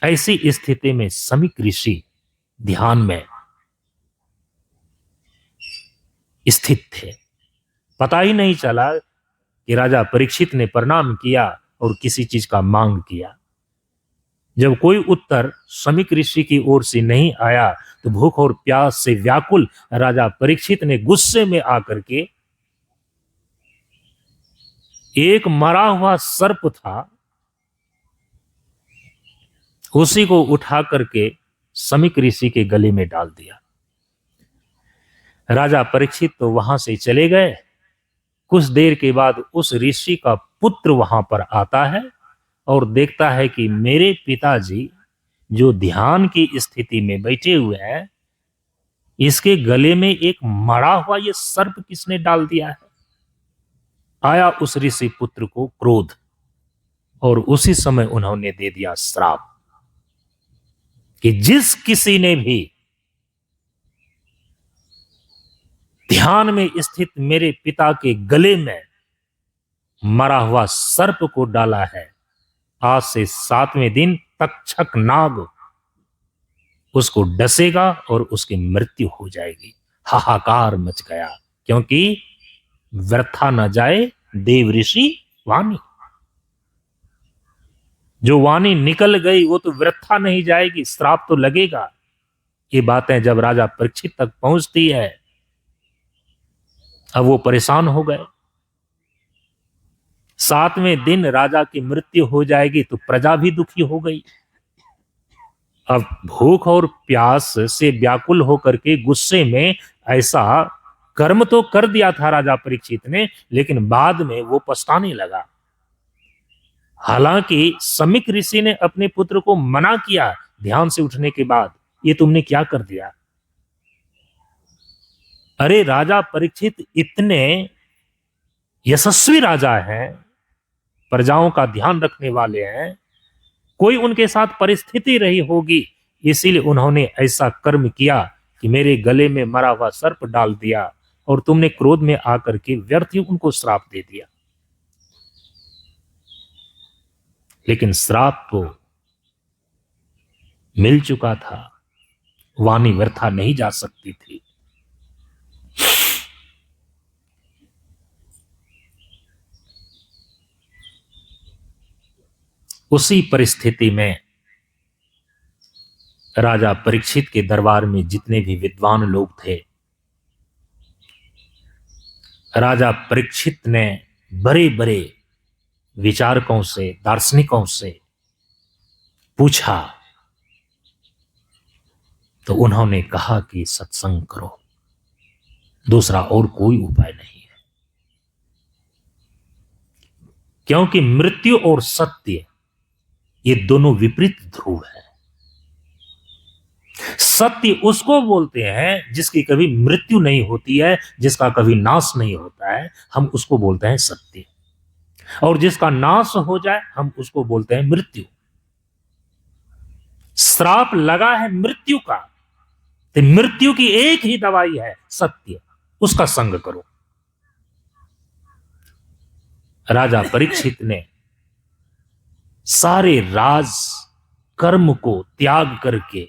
ऐसी स्थिति में समिक ऋषि ध्यान में स्थित थे। पता ही नहीं चला कि राजा परीक्षित ने प्रणाम किया और किसी चीज का मांग किया। जब कोई उत्तर समिक ऋषि की ओर से नहीं आया तो भूख और प्यास से व्याकुल राजा परीक्षित ने गुस्से में आकर के एक मरा हुआ सर्प था, उसी को उठा करके समिक ऋषि के गले में डाल दिया। राजा परीक्षित तो वहां से चले गए। कुछ देर के बाद उस ऋषि का पुत्र वहां पर आता है और देखता है कि मेरे पिताजी जो ध्यान की स्थिति में बैठे हुए हैं, इसके गले में एक मरा हुआ ये सर्प किसने डाल दिया है? आया उस ऋषि पुत्र को क्रोध, और उसी समय उन्होंने दे दिया श्राप कि जिस किसी ने भी ध्यान में स्थित मेरे पिता के गले में मरा हुआ सर्प को डाला है, आज से 7वें दिन तक्षक नाग उसको डसेगा और उसकी मृत्यु हो जाएगी। हाहाकार मच गया, क्योंकि व्यर्था न जाए देव ऋषि वाणी। जो वाणी निकल गई वो तो व्यर्था नहीं जाएगी, श्राप तो लगेगा। ये बातें जब राजा परीक्षित तक पहुंचती है, अब वो परेशान हो गए। 7वें दिन राजा की मृत्यु हो जाएगी तो प्रजा भी दुखी हो गई। अब भूख और प्यास से व्याकुल होकर के गुस्से में ऐसा कर्म तो कर दिया था राजा परीक्षित ने, लेकिन बाद में वो पछताने लगा। हालांकि समीक ऋषि ने अपने पुत्र को मना किया ध्यान से उठने के बाद, ये तुमने क्या कर दिया? अरे राजा परीक्षित इतने यशस्वी राजा हैं, प्रजाओं का ध्यान रखने वाले हैं, कोई उनके साथ परिस्थिति रही होगी, इसीलिए उन्होंने ऐसा कर्म किया कि मेरे गले में मरा हुआ सर्प डाल दिया, और तुमने क्रोध में आकर के व्यर्थ ही उनको श्राप दे दिया। लेकिन श्राप तो मिल चुका था, वाणी व्यर्था नहीं जा सकती थी। उसी परिस्थिति में राजा परीक्षित के दरबार में जितने भी विद्वान लोग थे, राजा परीक्षित ने बड़े बड़े विचारकों से, दार्शनिकों से पूछा, तो उन्होंने कहा कि सत्संग करो, दूसरा और कोई उपाय नहीं है। क्योंकि मृत्यु और सत्य ये दोनों विपरीत ध्रुव है। सत्य उसको बोलते हैं जिसकी कभी मृत्यु नहीं होती है, जिसका कभी नाश नहीं होता है, हम उसको बोलते हैं सत्य। और जिसका नाश हो जाए हम उसको बोलते हैं मृत्यु। श्राप लगा है मृत्यु का, तो मृत्यु की एक ही दवाई है सत्य, उसका संग करो। राजा परीक्षित ने सारे राज कर्म को त्याग करके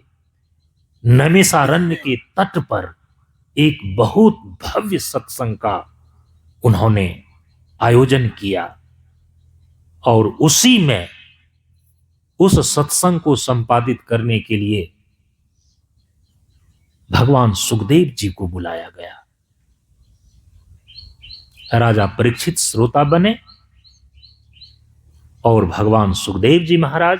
नैमिषारण्य के तट पर एक बहुत भव्य सत्संग का उन्होंने आयोजन किया, और उसी में उस सत्संग को संपादित करने के लिए भगवान सुखदेव जी को बुलाया गया। राजा परीक्षित श्रोता बने और भगवान सुखदेव जी महाराज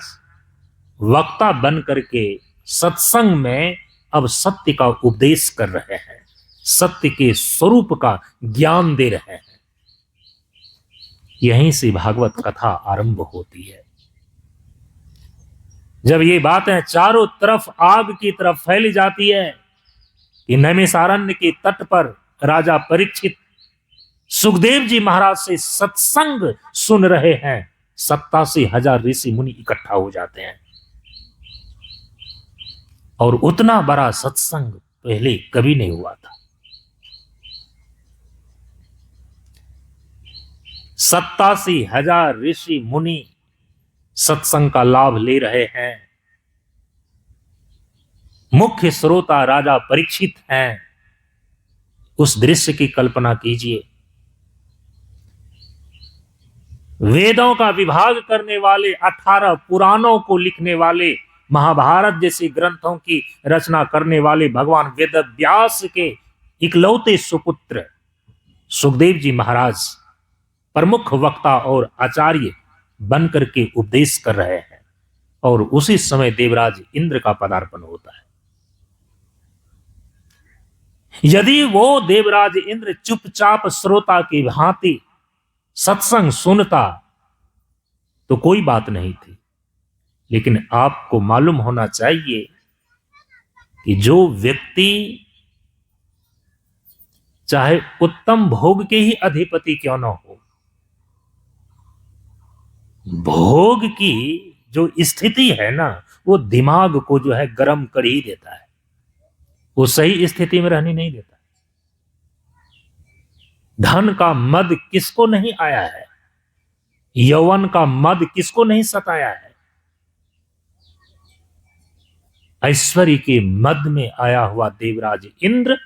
वक्ता बन करके सत्संग में अब सत्य का उपदेश कर रहे हैं, सत्य के स्वरूप का ज्ञान दे रहे हैं। यहीं से भागवत कथा आरंभ होती है। जब ये बातें चारों तरफ आग की तरफ फैली जाती है कि नैमिषारण्य के तट पर राजा परीक्षित सुखदेव जी महाराज से सत्संग सुन रहे हैं, 87,000 ऋषि मुनि इकट्ठा हो जाते हैं। और उतना बड़ा सत्संग पहले कभी नहीं हुआ था। 87,000 ऋषि मुनि सत्संग का लाभ ले रहे हैं। मुख्य श्रोता राजा परीक्षित हैं। उस दृश्य की कल्पना कीजिए। वेदों का विभाग करने वाले, 18 पुराणों को लिखने वाले, महाभारत जैसे ग्रंथों की रचना करने वाले भगवान वेद व्यास के इकलौते सुपुत्र सुखदेव जी महाराज प्रमुख वक्ता और आचार्य बनकर के उपदेश कर रहे हैं। और उसी समय देवराज इंद्र का पदार्पण होता है। यदि वो देवराज इंद्र चुपचाप श्रोता की भांति सत्संग सुनता तो कोई बात नहीं थी, लेकिन आपको मालूम होना चाहिए कि जो व्यक्ति चाहे उत्तम भोग के ही अधिपति क्यों न हो, भोग की जो स्थिति है ना, वो दिमाग को जो है गर्म कर ही देता है, वो सही स्थिति में रहने नहीं देता। धन का मद किसको नहीं आया है, यौवन का मद किसको नहीं सताया है। ऐश्वर्य के मद में आया हुआ देवराज इंद्र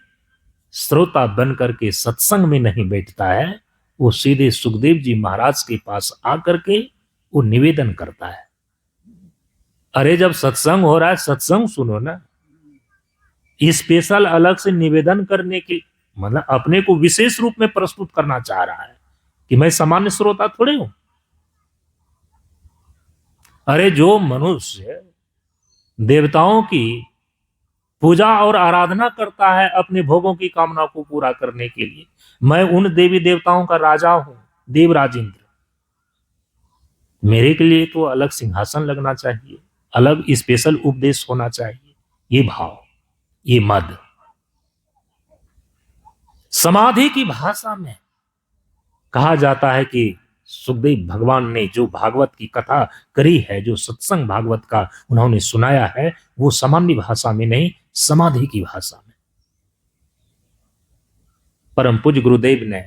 श्रोता बनकर के सत्संग में नहीं बैठता है, वो सीधे सुखदेव जी महाराज के पास आकर के वो निवेदन करता है। अरे जब सत्संग हो रहा है, सत्संग सुनो ना। स्पेशल अलग से निवेदन करने की मतलब अपने को विशेष रूप में प्रस्तुत करना चाह रहा है कि मैं सामान्य श्रोता थोड़े हूं। अरे जो मनुष्य देवताओं की पूजा और आराधना करता है अपने भोगों की कामना को पूरा करने के लिए, मैं उन देवी देवताओं का राजा हूं, देवराज इंद्र, मेरे के लिए तो अलग सिंहासन लगना चाहिए, अलग स्पेशल उपदेश होना चाहिए। ये भाव, ये मद समाधि की भाषा में कहा जाता है कि सुखदेव भगवान ने जो भागवत की कथा करी है, जो सत्संग भागवत का उन्होंने सुनाया है, वो सामान्य भाषा में नहीं, समाधि की भाषा में। परम पूज्य गुरुदेव ने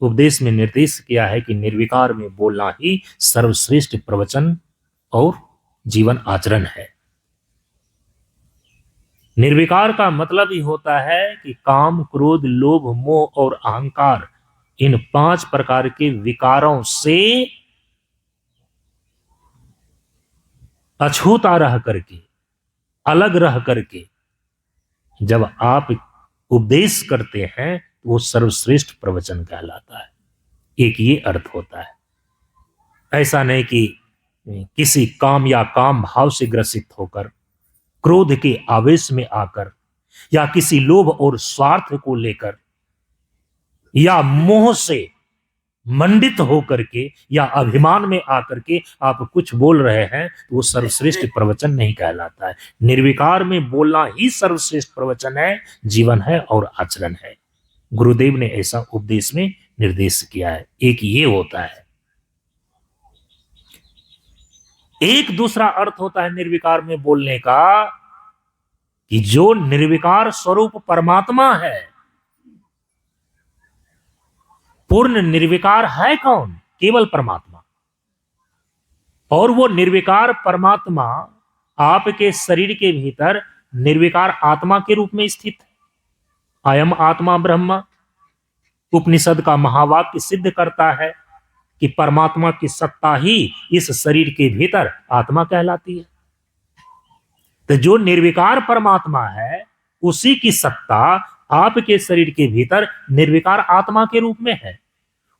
उपदेश में निर्देश किया है कि निर्विकार में बोलना ही सर्वश्रेष्ठ प्रवचन और जीवन आचरण है। निर्विकार का मतलब ही होता है कि काम, क्रोध, लोभ, मोह और अहंकार, इन 5 प्रकार के विकारों से अछूता रह करके, अलग रह करके जब आप उपदेश करते हैं तो वो सर्वश्रेष्ठ प्रवचन कहलाता है। एक ये अर्थ होता है। ऐसा नहीं कि किसी काम या काम भाव से ग्रसित होकर, क्रोध के आवेश में आकर, या किसी लोभ और स्वार्थ को लेकर, या मोह से मंडित होकर के, या अभिमान में आकर के आप कुछ बोल रहे हैं, तो वो सर्वश्रेष्ठ प्रवचन नहीं कहलाता है। निर्विकार में बोलना ही सर्वश्रेष्ठ प्रवचन है, जीवन है और आचरण है। गुरुदेव ने ऐसा उपदेश में निर्देश किया है। एक ये होता है। एक दूसरा अर्थ होता है निर्विकार में बोलने का कि जो निर्विकार स्वरूप परमात्मा है, पूर्ण निर्विकार है कौन? केवल परमात्मा। और वो निर्विकार परमात्मा आपके शरीर के भीतर निर्विकार आत्मा के रूप में स्थित है। अयम आत्मा ब्रह्म, उपनिषद का महावाक्य सिद्ध करता है कि परमात्मा की सत्ता ही इस शरीर के भीतर आत्मा कहलाती है। तो जो निर्विकार परमात्मा है, उसी की सत्ता आपके शरीर के भीतर निर्विकार आत्मा के रूप में है।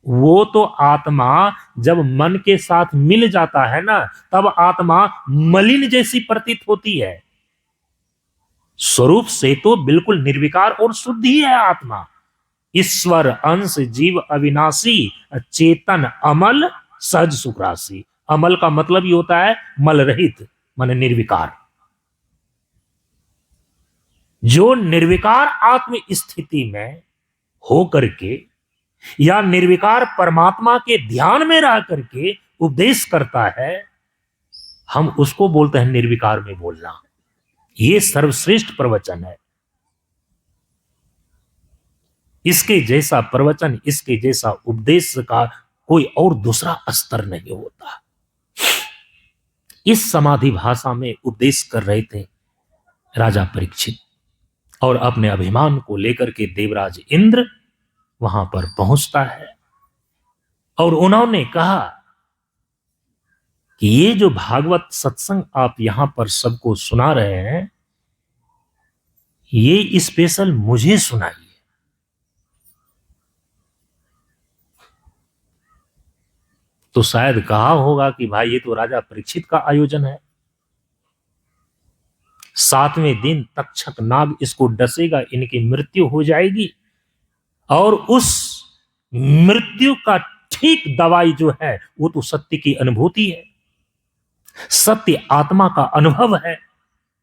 वो तो आत्मा जब मन के साथ मिल जाता है ना, तब आत्मा मलिन जैसी प्रतीत होती है। स्वरूप से तो बिल्कुल निर्विकार और शुद्ध ही है आत्मा। ईश्वर अंश जीव अविनाशी चेतन अमल सहज सुख राशि। अमल का मतलब ही होता है मल रहित, माने निर्विकार। जो निर्विकार आत्म स्थिति में हो करके या निर्विकार परमात्मा के ध्यान में रह करके उपदेश करता है, हम उसको बोलते हैं निर्विकार में बोलना। ये सर्वश्रेष्ठ प्रवचन है। इसके जैसा प्रवचन, इसके जैसा उपदेश का कोई और दूसरा स्तर नहीं होता। इस समाधि भाषा में उपदेश कर रहे थे राजा परीक्षित, और अपने अभिमान को लेकर के देवराज इंद्र वहां पर पहुंचता है। और उन्होंने कहा कि ये जो भागवत सत्संग आप यहां पर सबको सुना रहे हैं, ये स्पेशल मुझे सुनाइए। तो शायद कहा होगा कि भाई ये तो राजा परीक्षित का आयोजन है, 7वें दिन तक्षक नाग इसको डसेगा, इनकी मृत्यु हो जाएगी, और उस मृत्यु का ठीक दवाई जो है वो तो सत्य की अनुभूति है, सत्य आत्मा का अनुभव है।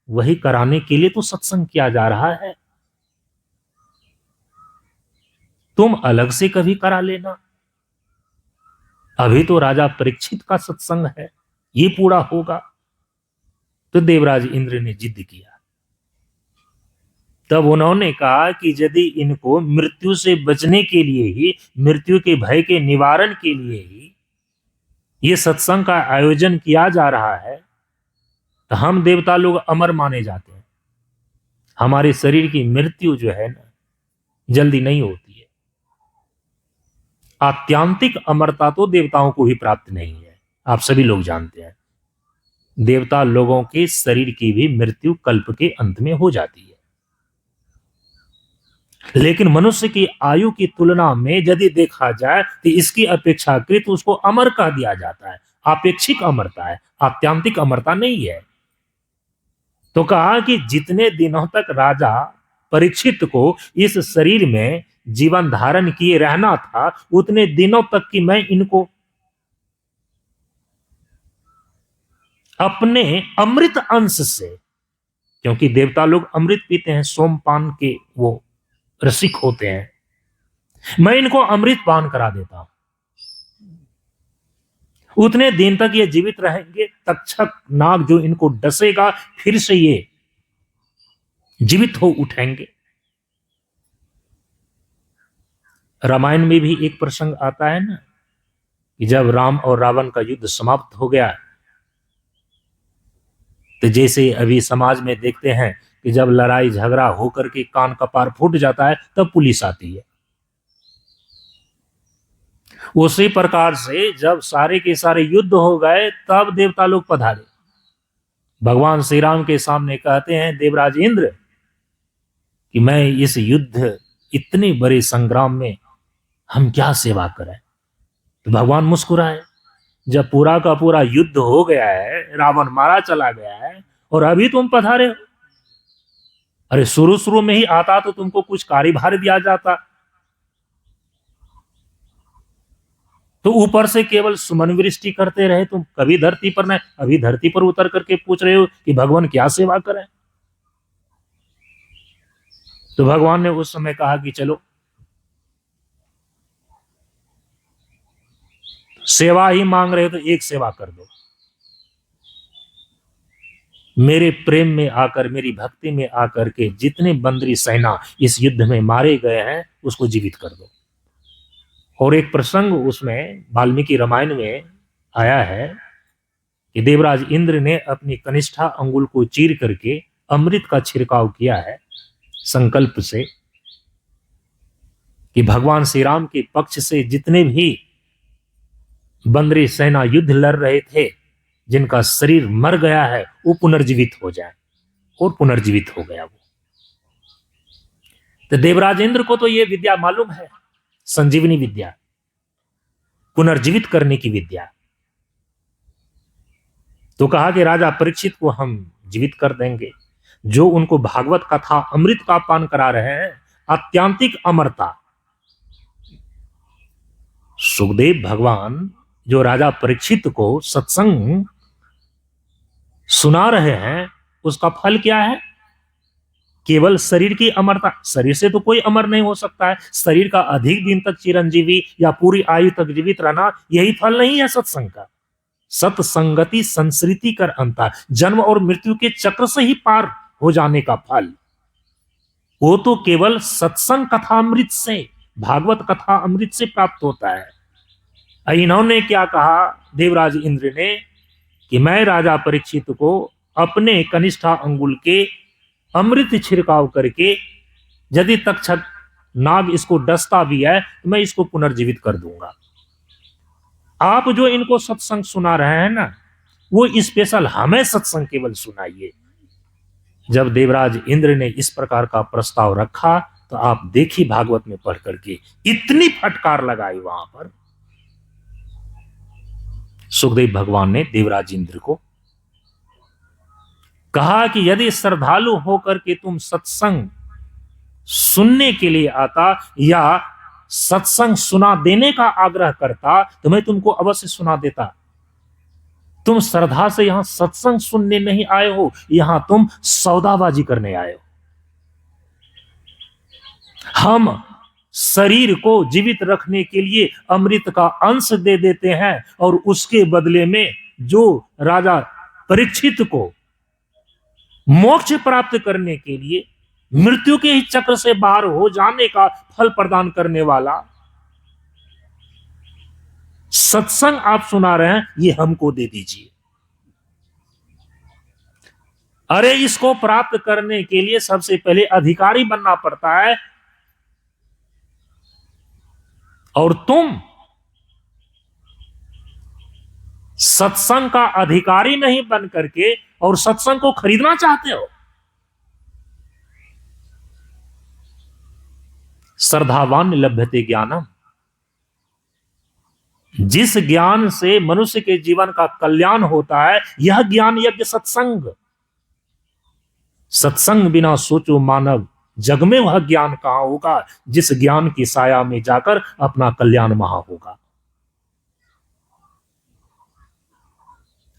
वही कराने के लिए तो सत्संग किया जा रहा है। तुम अलग से कभी करा लेना, अभी तो राजा परीक्षित का सत्संग है, ये पूरा होगा। तो देवराज इंद्र ने जिद किया। तब उन्होंने कहा कि यदि इनको मृत्यु से बचने के लिए ही, मृत्यु के भय के निवारण के लिए ही ये सत्संग का आयोजन किया जा रहा है, तो हम देवता लोग अमर माने जाते हैं। हमारे शरीर की मृत्यु जो है ना, जल्दी नहीं होती है। आत्यांतिक अमरता तो देवताओं को भी प्राप्त नहीं है, आप सभी लोग जानते हैं। देवता लोगों के शरीर की भी मृत्यु कल्प के अंत में हो जाती है, लेकिन मनुष्य की आयु की तुलना में यदि देखा जाए तो इसकी अपेक्षाकृत उसको अमर कह दिया जाता है। आपेक्षिक अमरता है, आत्यांतिक अमरता नहीं है। तो कहा कि जितने दिनों तक राजा परीक्षित को इस शरीर में जीवन धारण किए रहना था, उतने दिनों तक कि मैं इनको अपने अमृत अंश से, क्योंकि देवता लोग अमृत पीते हैं, सोमपान के वो रसिक होते हैं, मैं इनको अमृत पान करा देता हूं। उतने दिन तक ये जीवित रहेंगे, तक्षक नाग जो इनको डसेगा, फिर से ये जीवित हो उठेंगे। रामायण में भी एक प्रसंग आता है ना, कि जब राम और रावण का युद्ध समाप्त हो गया, तो जैसे अभी समाज में देखते हैं कि जब लड़ाई झगड़ा होकर के कान कपार फूट जाता है, तब पुलिस आती है। उसी प्रकार से जब सारे के सारे युद्ध हो गए, तब देवता लोग पधारे। भगवान श्री राम के सामने कहते हैं देवराज इंद्र कि मैं इस युद्ध, इतने बड़े संग्राम में हम क्या सेवा करें। तो भगवान मुस्कुराए, जब पूरा का पूरा युद्ध हो गया है, रावण मारा चला गया है, और अभी तुम पधारे हो। अरे शुरू शुरू में ही आता तो तुमको कुछ कार्यभार दिया जाता, तो ऊपर से केवल सुमन वृष्टि करते रहे तुम, कभी धरती पर नहीं। अभी धरती पर उतर करके पूछ रहे हो कि भगवान क्या सेवा करें। तो भगवान ने उस समय कहा कि चलो, सेवा ही मांग रहे हो तो एक सेवा कर दो, मेरे प्रेम में आकर, मेरी भक्ति में आकर के जितने बंदरी सेना इस युद्ध में मारे गए हैं, उसको जीवित कर दो। और एक प्रसंग उसमें वाल्मीकि रामायण में आया है कि देवराज इंद्र ने अपनी कनिष्ठा अंगुल को चीर करके अमृत का छिड़काव किया है, संकल्प से कि भगवान श्री राम के पक्ष से जितने भी बंदरी सेना युद्ध लड़ रहे थे, जिनका शरीर मर गया है, वो पुनर्जीवित हो जाए। और पुनर्जीवित हो गया वो। तो देवराज इंद्र को तो ये विद्या मालूम है, संजीवनी विद्या, पुनर्जीवित करने की विद्या। तो कहा कि राजा परीक्षित को हम जीवित कर देंगे, जो उनको भागवत कथा अमृत का पान करा रहे हैं, अत्यांतिक अमरता। सुखदेव भगवान जो राजा परीक्षित को सत्संग सुना रहे हैं, उसका फल क्या है? केवल शरीर की अमरता। शरीर से तो कोई अमर नहीं हो सकता है, शरीर का अधिक दिन तक चिरंजीवी या पूरी आयु तक जीवित रहना, यही फल नहीं है सत्संग का। सत्संगति संस्कृति कर अंतर, जन्म और मृत्यु के चक्र से ही पार हो जाने का फल, वो तो केवल सत्संग कथामृत से, भागवत कथा अमृत से प्राप्त होता है। इन्होंने क्या कहा देवराज इंद्र ने कि मैं राजा परीक्षित को अपने कनिष्ठा अंगुल के अमृत छिड़काव करके, यदि तक्षक नाग इसको डसता भी है तो मैं इसको पुनर्जीवित कर दूंगा। आप जो इनको सत्संग सुना रहे हैं ना, वो स्पेशल हमें सत्संग केवल सुनाइए। जब देवराज इंद्र ने इस प्रकार का प्रस्ताव रखा, तो आप देखिए भागवत में पढ़ करके इतनी फटकार लगाई वहां पर। सुखदेव भगवान ने देवराज इंद्र को कहा कि यदि श्रद्धालु होकर के तुम सत्संग सुनने के लिए आता या सत्संग सुना देने का आग्रह करता, तो मैं तुमको अवश्य सुना देता। तुम श्रद्धा से यहां सत्संग सुनने नहीं आए हो, यहां तुम सौदाबाजी करने आए हो। हम शरीर को जीवित रखने के लिए अमृत का अंश दे देते हैं, और उसके बदले में जो राजा परीक्षित को मोक्ष प्राप्त करने के लिए मृत्यु के ही चक्र से बाहर हो जाने का फल प्रदान करने वाला सत्संग आप सुना रहे हैं, ये हमको दे दीजिए। अरे इसको प्राप्त करने के लिए सबसे पहले अधिकारी बनना पड़ता है, और तुम सत्संग का अधिकारी नहीं बन करके और सत्संग को खरीदना चाहते हो। श्रद्धावान लभ्यते ज्ञानम, जिस ज्ञान से मनुष्य के जीवन का कल्याण होता है, यह ज्ञान यज्ञ सत्संग। सत्संग बिना सोचो मानव, जग में वह ज्ञान कहां होगा जिस ज्ञान की साया में जाकर अपना कल्याण वहां होगा।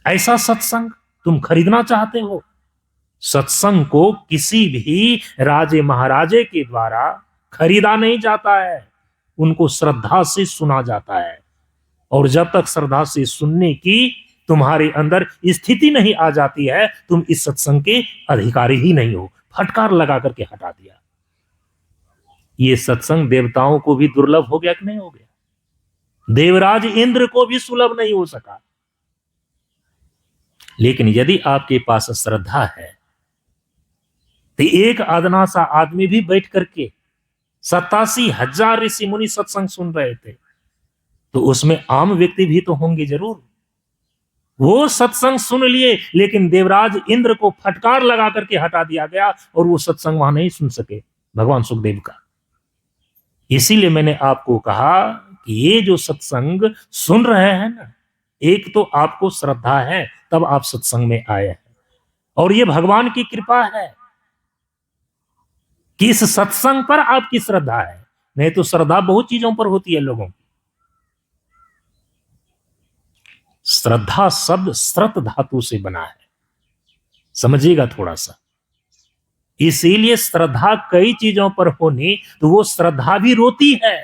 ऐसा सत्संग तुम खरीदना चाहते हो। सत्संग को किसी भी राजे महाराजे के द्वारा खरीदा नहीं जाता है, उनको श्रद्धा से सुना जाता है। और जब तक श्रद्धा से सुनने की तुम्हारे अंदर स्थिति नहीं आ जाती है, तुम इस सत्संग के अधिकारी ही नहीं हो। फटकार लगा करके हटा दिया। ये सत्संग देवताओं को भी दुर्लभ हो गया कि नहीं हो गया? देवराज इंद्र को भी सुलभ नहीं हो सका। लेकिन यदि आपके पास श्रद्धा है तो एक अदना सा आदमी भी बैठ करके 87,000 ऋषि मुनि सत्संग सुन रहे थे, तो उसमें आम व्यक्ति भी तो होंगे जरूर। वो सत्संग सुन लिए, लेकिन देवराज इंद्र को फटकार लगा करके हटा दिया गया और वो सत्संग वहां नहीं सुन सके भगवान सुखदेव का। इसीलिए मैंने आपको कहा कि ये जो सत्संग सुन रहे हैं ना, एक तो आपको श्रद्धा है तब आप सत्संग में आए हैं, और ये भगवान की कृपा है कि इस सत्संग पर आपकी श्रद्धा है। नहीं तो श्रद्धा बहुत चीजों पर होती है लोगों की। श्रद्धा शब्द श्रत धातु से बना है, समझिएगा थोड़ा सा। इसीलिए श्रद्धा कई चीजों पर होनी तो वो श्रद्धा भी रोती है।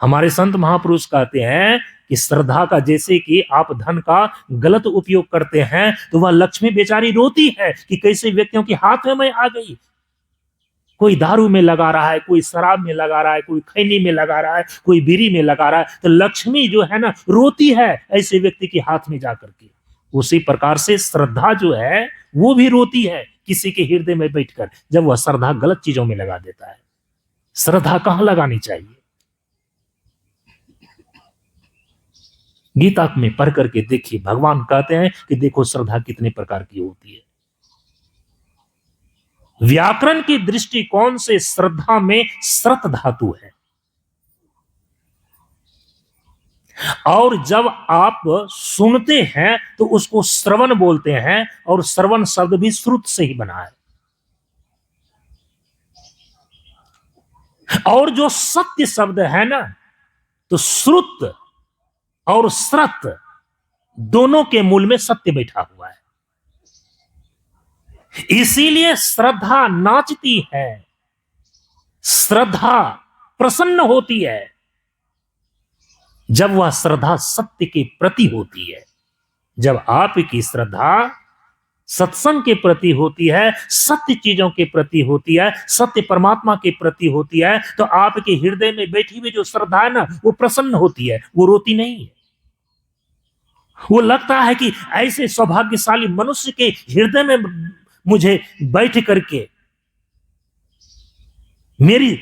हमारे संत महापुरुष कहते हैं कि श्रद्धा का, जैसे कि आप धन का गलत उपयोग करते हैं तो वह लक्ष्मी बेचारी रोती है कि कैसे व्यक्तियों के हाथ में मैं आ गई। कोई दारू में लगा रहा है, कोई शराब में लगा रहा है, कोई खैनी में लगा रहा है, कोई बीड़ी में लगा रहा है, तो लक्ष्मी जो है ना रोती है ऐसे व्यक्ति के हाथ में जाकर के। उसी प्रकार से श्रद्धा जो है वो भी रोती है किसी के हृदय में बैठकर, जब वह श्रद्धा गलत चीजों में लगा देता है। श्रद्धा कहां लगानी चाहिए? गीता में पढ़ करके देखिए, भगवान कहते हैं कि देखो श्रद्धा कितने प्रकार की होती है। व्याकरण की दृष्टिकोण से श्रद्धा में श्रत धातु है, और जब आप सुनते हैं तो उसको श्रवण बोलते हैं, और श्रवण शब्द भी श्रुत से ही बना है। और जो सत्य शब्द है ना, तो श्रुत और श्रत दोनों के मूल में सत्य बैठा हुआ है। इसीलिए श्रद्धा नाचती है, श्रद्धा प्रसन्न होती है जब वह श्रद्धा सत्य के प्रति होती है। जब आपकी श्रद्धा सत्संग के प्रति होती है, सत्य चीजों के प्रति होती है, सत्य परमात्मा के प्रति होती है, तो आपके हृदय में बैठी हुई जो श्रद्धा है ना, वो प्रसन्न होती है, वो रोती नहीं है। वो लगता है कि ऐसे सौभाग्यशाली मनुष्य के हृदय में मुझे बैठ करके मेरी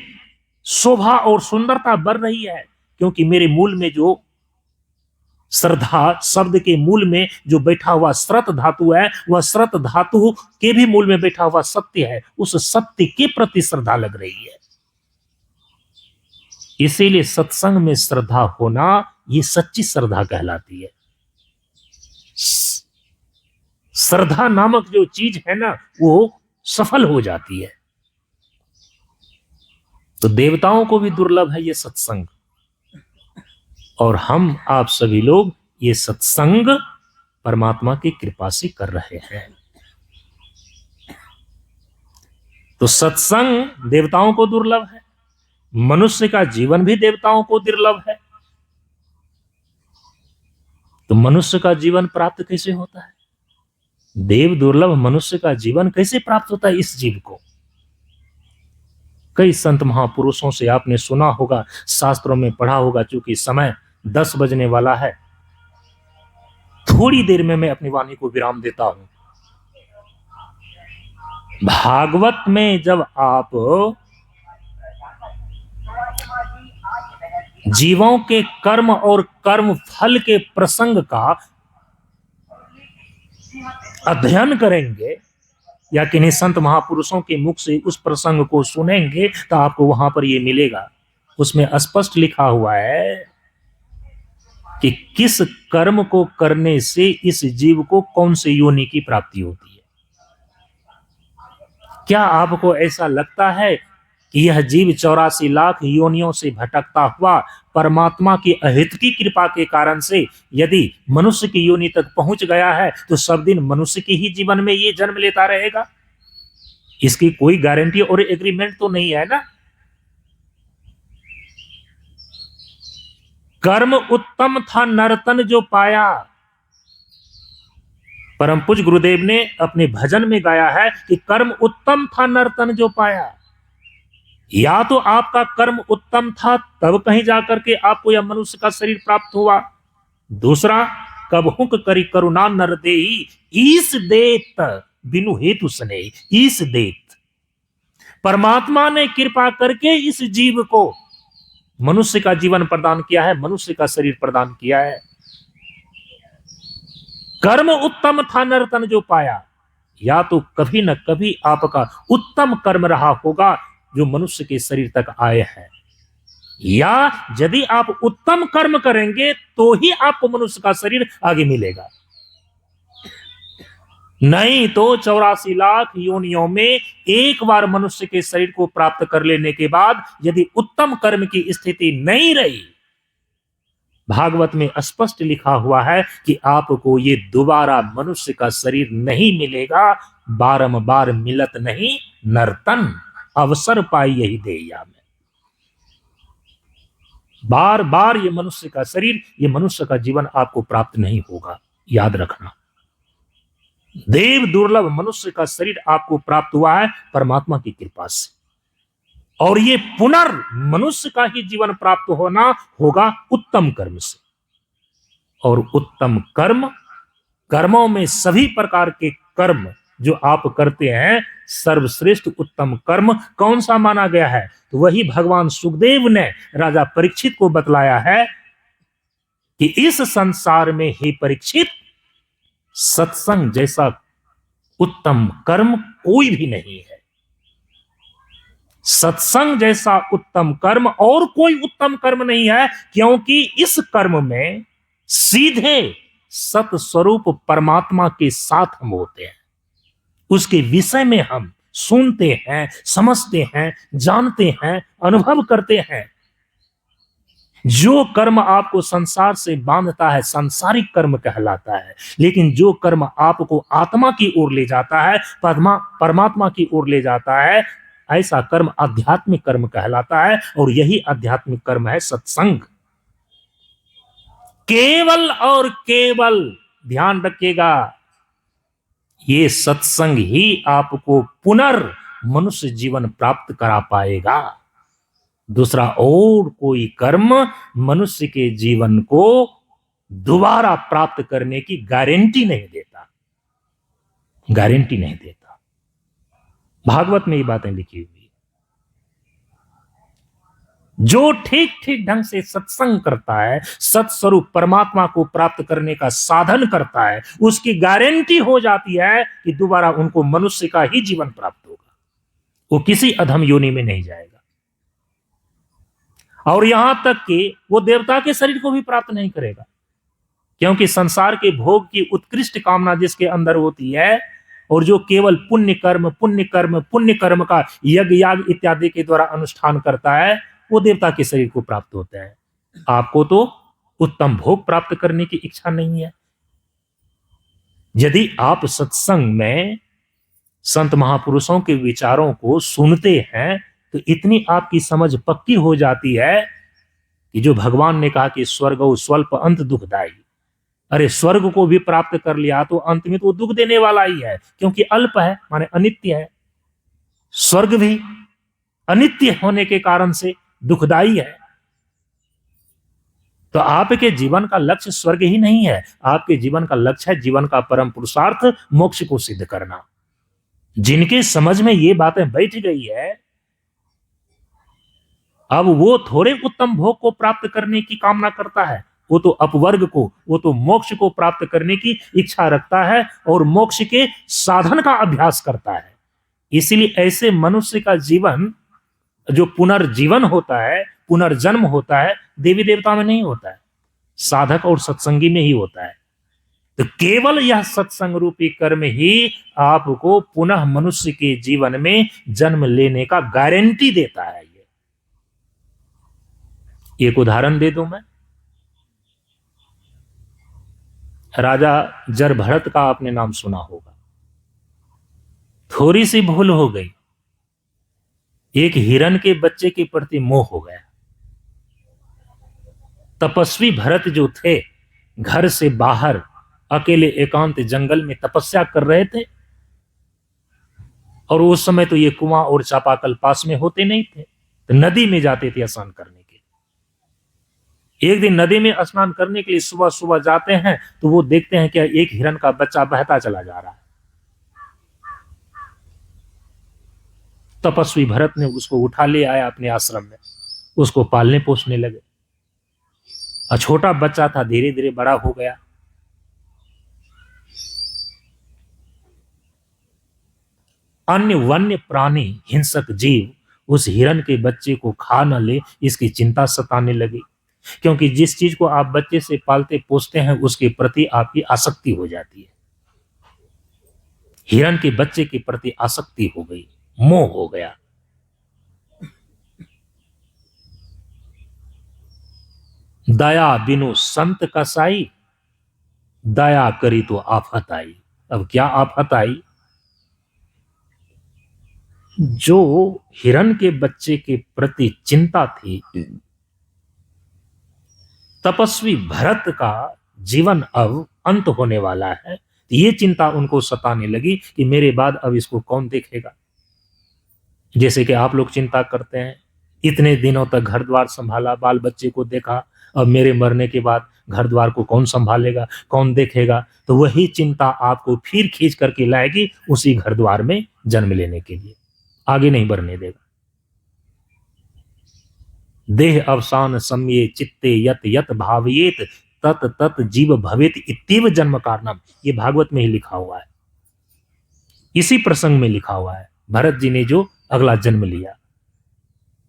शोभा और सुंदरता बढ़ रही है, क्योंकि मेरे मूल में जो श्रद्धा शब्द के मूल में जो बैठा हुआ श्रत धातु है, वह श्रत धातु के भी मूल में बैठा हुआ सत्य है। उस सत्य के प्रति श्रद्धा लग रही है। इसीलिए सत्संग में श्रद्धा होना ये सच्ची श्रद्धा कहलाती है। श्रद्धा नामक जो चीज है ना, वो सफल हो जाती है। तो देवताओं को भी दुर्लभ है ये सत्संग, और हम आप सभी लोग ये सत्संग परमात्मा की कृपा से कर रहे हैं। तो सत्संग देवताओं को दुर्लभ है, मनुष्य का जीवन भी देवताओं को दुर्लभ है, तो मनुष्य का जीवन प्राप्त कैसे होता है? देव दुर्लभ मनुष्य का जीवन कैसे प्राप्त होता है इस जीव को? कई संत महापुरुषों से आपने सुना होगा, शास्त्रों में पढ़ा होगा। चूंकि समय 10 बजने वाला है, थोड़ी देर में मैं अपनी वाणी को विराम देता हूं। भागवत में जब आप जीवों के कर्म और कर्म फल के प्रसंग का अध्ययन करेंगे या किन्हीं संत महापुरुषों के मुख से उस प्रसंग को सुनेंगे, तो आपको वहां पर यह मिलेगा। उसमें स्पष्ट लिखा हुआ है कि किस कर्म को करने से इस जीव को कौन से योनि की प्राप्ति होती है। क्या आपको ऐसा लगता है कि यह जीव 84 लाख योनियों से भटकता हुआ परमात्मा की अहित की कृपा के कारण से यदि मनुष्य की योनि तक पहुंच गया है, तो सब दिन मनुष्य के ही जीवन में ये जन्म लेता रहेगा? इसकी कोई गारंटी और एग्रीमेंट तो नहीं है ना। कर्म उत्तम था नर्तन जो पाया, परम पूज्य गुरुदेव ने अपने भजन में गाया है कि कर्म उत्तम था नर्तन जो पाया। या तो आपका कर्म उत्तम था तब कहीं जाकर के आपको यह मनुष्य का शरीर प्राप्त हुआ। दूसरा, कब हुक करी करुणा नर देई, ईस देत बिनु हेतु सने। ईस देत, परमात्मा ने कृपा करके इस जीव को मनुष्य का जीवन प्रदान किया है, मनुष्य का शरीर प्रदान किया है। कर्म उत्तम था नर्तन जो पाया, या तो कभी न कभी आपका उत्तम कर्म रहा होगा जो मनुष्य के शरीर तक आए हैं, या यदि आप उत्तम कर्म करेंगे तो ही आपको मनुष्य का शरीर आगे मिलेगा। नहीं तो 84 लाख योनियों में एक बार मनुष्य के शरीर को प्राप्त कर लेने के बाद यदि उत्तम कर्म की स्थिति नहीं रही, भागवत में स्पष्ट लिखा हुआ है कि आपको ये दोबारा मनुष्य का शरीर नहीं मिलेगा। बारंबार मिलत नहीं नर्तन, अवसर पाई यही देया में। बार बार ये मनुष्य का शरीर, ये मनुष्य का जीवन आपको प्राप्त नहीं होगा, याद रखना। देव दुर्लभ मनुष्य का शरीर आपको प्राप्त हुआ है परमात्मा की कृपा से, और ये पुनर्मनुष्य का ही जीवन प्राप्त होना होगा उत्तम कर्म से। और उत्तम कर्म, कर्मों में सभी प्रकार के कर्म जो आप करते हैं, सर्वश्रेष्ठ उत्तम कर्म कौन सा माना गया है? तो वही भगवान सुखदेव ने राजा परीक्षित को बतलाया है कि इस संसार में हे परीक्षित, सत्संग जैसा उत्तम कर्म कोई भी नहीं है। सत्संग जैसा उत्तम कर्म और कोई उत्तम कर्म नहीं है, क्योंकि इस कर्म में सीधे सत स्वरूप परमात्मा के साथ हम होते हैं, उसके विषय में हम सुनते हैं, समझते हैं, जानते हैं, अनुभव करते हैं। जो कर्म आपको संसार से बांधता है सांसारिक कर्म कहलाता है, लेकिन जो कर्म आपको आत्मा की ओर ले जाता है, परमात्मा की ओर ले जाता है, ऐसा कर्म आध्यात्मिक कर्म कहलाता है। और यही आध्यात्मिक कर्म है सत्संग। केवल और केवल ध्यान रखिएगा, ये सत्संग ही आपको पुनर्मनुष्य जीवन प्राप्त करा पाएगा। दूसरा और कोई कर्म मनुष्य के जीवन को दोबारा प्राप्त करने की गारंटी नहीं देता, गारंटी नहीं देता। भागवत में ये बातें लिखी हुई है। जो ठीक ठीक ढंग से सत्संग करता है, सत्स्वरूप परमात्मा को प्राप्त करने का साधन करता है, उसकी गारंटी हो जाती है कि दोबारा उनको मनुष्य का ही जीवन प्राप्त होगा, वो किसी अधम योनि में नहीं जाएगा। और यहां तक कि वो देवता के शरीर को भी प्राप्त नहीं करेगा, क्योंकि संसार के भोग की उत्कृष्ट कामना जिसके अंदर होती है, और जो केवल पुण्य कर्म पुण्य कर्म पुण्य कर्म का यज्ञ याग इत्यादि के द्वारा अनुष्ठान करता है, वो देवता के शरीर को प्राप्त होता है। आपको तो उत्तम भोग प्राप्त करने की इच्छा नहीं है। यदि आप सत्संग में संत महापुरुषों के विचारों को सुनते हैं, तो इतनी आपकी समझ पक्की हो जाती है कि जो भगवान ने कहा कि स्वर्ग स्वल्प अंत दुखदाई, अरे स्वर्ग को भी प्राप्त कर लिया तो अंत में तो दुख देने वाला ही है, क्योंकि अल्प है, माने अनित्य है। स्वर्ग भी अनित्य होने के कारण से दुखदाई है। तो आपके जीवन का लक्ष्य स्वर्ग ही नहीं है, आपके जीवन का लक्ष्य है जीवन का परम पुरुषार्थ मोक्ष को सिद्ध करना। जिनके समझ में ये बातें बैठ गई है, अब वो थोड़े उत्तम भोग को प्राप्त करने की कामना करता है, वो तो अपवर्ग को, वो तो मोक्ष को प्राप्त करने की इच्छा रखता है और मोक्ष के साधन का अभ्यास करता है। इसलिए ऐसे मनुष्य का जीवन जो पुनर्जीवन होता है, पुनर्जन्म होता है, देवी देवता में नहीं होता है, साधक और सत्संगी में ही होता है। तो केवल यह सत्संग रूपी कर्म ही आपको पुनः मनुष्य के जीवन में जन्म लेने का गारंटी देता है। एक उदाहरण दे दूं मैं, राजा जरभरत का आपने नाम सुना होगा। थोड़ी सी भूल हो गई, एक हिरण के बच्चे के प्रति मोह हो गया। तपस्वी भरत जो थे, घर से बाहर अकेले एकांत जंगल में तपस्या कर रहे थे, और उस समय तो ये कुआं और चापाकल पास में होते नहीं थे, तो नदी में जाते थे स्नान करने के लिए। एक दिन नदी में स्नान करने के लिए सुबह सुबह जाते हैं तो वो देखते हैं कि एक हिरण का बच्चा बहता चला जा रहा है। तपस्वी भरत ने उसको उठा ले आया अपने आश्रम में, उसको पालने पोसने लगे। और छोटा बच्चा था, धीरे धीरे बड़ा हो गया। अन्य वन्य प्राणी, हिंसक जीव उस हिरण के बच्चे को खा न ले, इसकी चिंता सताने लगी, क्योंकि जिस चीज को आप बच्चे से पालते पोसते हैं उसके प्रति आपकी आसक्ति हो जाती है। हिरण के बच्चे के प्रति आसक्ति हो गई, मोह हो गया। दया बिनु संत कसाई, दया करी तो आफत आई। अब क्या आफत आई? जो हिरण के बच्चे के प्रति चिंता थी, तपस्वी भरत का जीवन अब अंत होने वाला है, ये चिंता उनको सताने लगी कि मेरे बाद अब इसको कौन देखेगा। जैसे कि आप लोग चिंता करते हैं, इतने दिनों तक घर द्वार संभाला, बाल बच्चे को देखा, अब मेरे मरने के बाद घर द्वार को कौन संभालेगा, कौन देखेगा। तो वही चिंता आपको फिर खींच करके लाएगी उसी घर द्वार में जन्म लेने के लिए, आगे नहीं बढ़ने देगा। देह अवसान सम्ये चित्ते यत यत भावयेत तत तत जीव भवेत इत्येव जन्म कारणम, ये भागवत में ही लिखा हुआ है, इसी प्रसंग में लिखा हुआ है। भरत जी ने जो अगला जन्म लिया,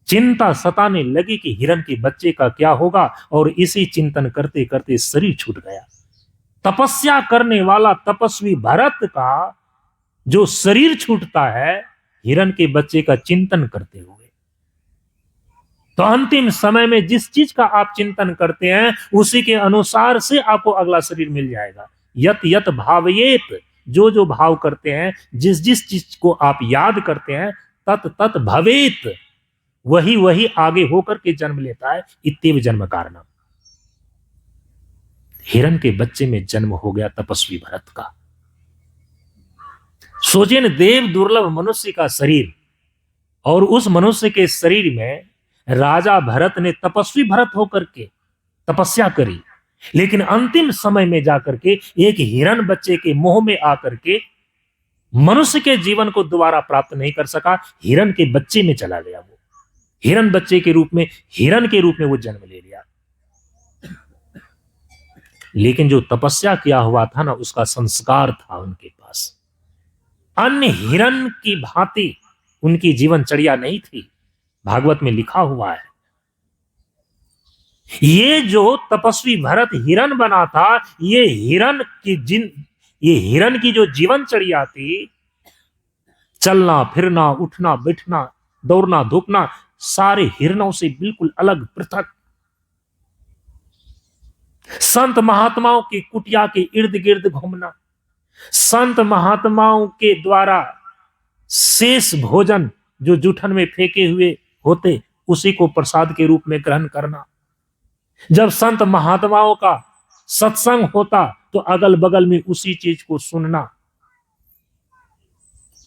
चिंता सताने लगी कि हिरण के बच्चे का क्या होगा, और इसी चिंतन करते करते शरीर छूट गया। तपस्या करने वाला तपस्वी भरत का जो शरीर छूटता है हिरण के बच्चे का चिंतन करते हुए, तो अंतिम समय में जिस चीज का आप चिंतन करते हैं उसी के अनुसार से आपको अगला शरीर मिल जाएगा। यत यत भावयेत, जो जो भाव करते हैं, जिस जिस चीज को आप याद करते हैं, तत तत भवेत, वही वही आगे होकर के जन्म लेता है। इत्येव जन्म कारणम, हिरण के बच्चे में जन्म हो गया तपस्वी भरत का। सोचें, देव दुर्लभ मनुष्य का शरीर, और उस मनुष्य के शरीर में राजा भरत ने तपस्वी भरत होकर के तपस्या करी, लेकिन अंतिम समय में जाकर के एक हिरण बच्चे के मोह में आकर के मनुष्य के जीवन को दोबारा प्राप्त नहीं कर सका, हिरण के बच्चे में चला गया। वो हिरण बच्चे के रूप में, हिरण के रूप में वो जन्म ले लिया। लेकिन जो तपस्या किया हुआ था ना, उसका संस्कार था उनके पास। अन्य हिरण की भांति उनकी जीवनचर्या नहीं थी, भागवत में लिखा हुआ है। ये जो तपस्वी भरत हिरण बना था, ये हिरण की जो जीवनचर्या थी, चलना फिरना, उठना बैठना, दौड़ना धूपना, सारे हिरणों से बिल्कुल अलग, पृथक। संत महात्माओं की कुटिया के इर्द गिर्द घूमना, संत महात्माओं के द्वारा शेष भोजन जो जूठन में फेंके हुए होते उसी को प्रसाद के रूप में ग्रहण करना। जब संत महात्माओं का सत्संग होता तो अगल बगल में उसी चीज को सुनना।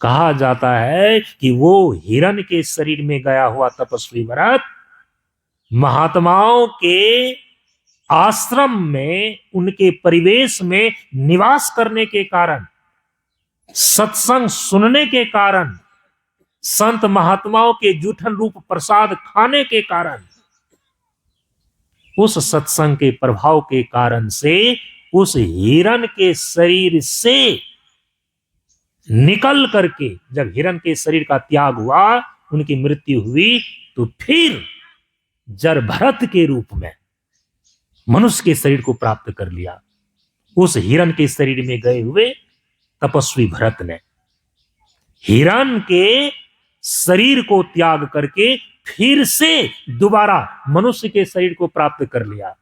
कहा जाता है कि वो हिरण के शरीर में गया हुआ तपस्वी भरत महात्माओं के आश्रम में, उनके परिवेश में निवास करने के कारण, सत्संग सुनने के कारण, संत महात्माओं के जूठन रूप प्रसाद खाने के कारण, उस सत्संग के प्रभाव के कारण से उस हिरण के शरीर से निकल करके, जब हिरण के शरीर का त्याग हुआ, उनकी मृत्यु हुई, तो फिर जर भरत के रूप में मनुष्य के शरीर को प्राप्त कर लिया। उस हिरण के शरीर में गए हुए तपस्वी भरत ने हिरण के शरीर को त्याग करके फिर से दोबारा मनुष्य के शरीर को प्राप्त कर लिया।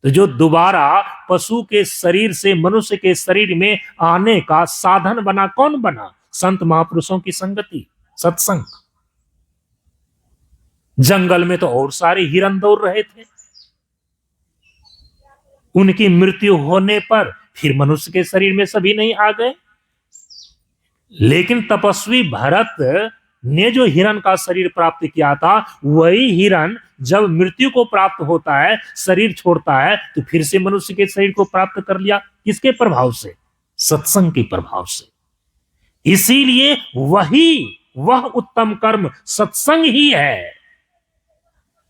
तो जो दोबारा पशु के शरीर से मनुष्य के शरीर में आने का साधन बना, कौन बना? संत महापुरुषों की संगति, सत्संग। जंगल में तो और सारे हिरण दौड़ रहे थे, उनकी मृत्यु होने पर फिर मनुष्य के शरीर में सभी नहीं आ गए। लेकिन तपस्वी भरत ने जो हिरण का शरीर प्राप्त किया था, वही हिरण जब मृत्यु को प्राप्त होता है, शरीर छोड़ता है, तो फिर से मनुष्य के शरीर को प्राप्त कर लिया। किसके प्रभाव से? सत्संग के प्रभाव से। इसीलिए वह उत्तम कर्म सत्संग ही है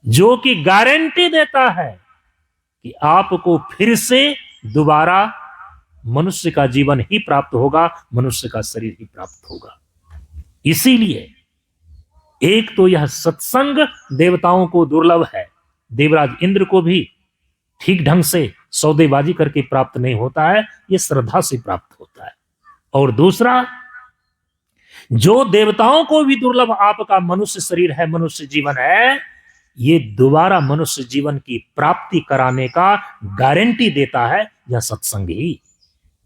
जो कि गारंटी देता है कि आपको फिर से दोबारा मनुष्य का जीवन ही प्राप्त होगा, मनुष्य का शरीर ही प्राप्त होगा। इसीलिए एक तो यह सत्संग देवताओं को दुर्लभ है, देवराज इंद्र को भी ठीक ढंग से सौदेबाजी करके प्राप्त नहीं होता है, यह श्रद्धा से प्राप्त होता है। और दूसरा, जो देवताओं को भी दुर्लभ आपका मनुष्य शरीर है, मनुष्य जीवन है, ये दोबारा मनुष्य जीवन की प्राप्ति कराने का गारंटी देता है यह सत्संग ही।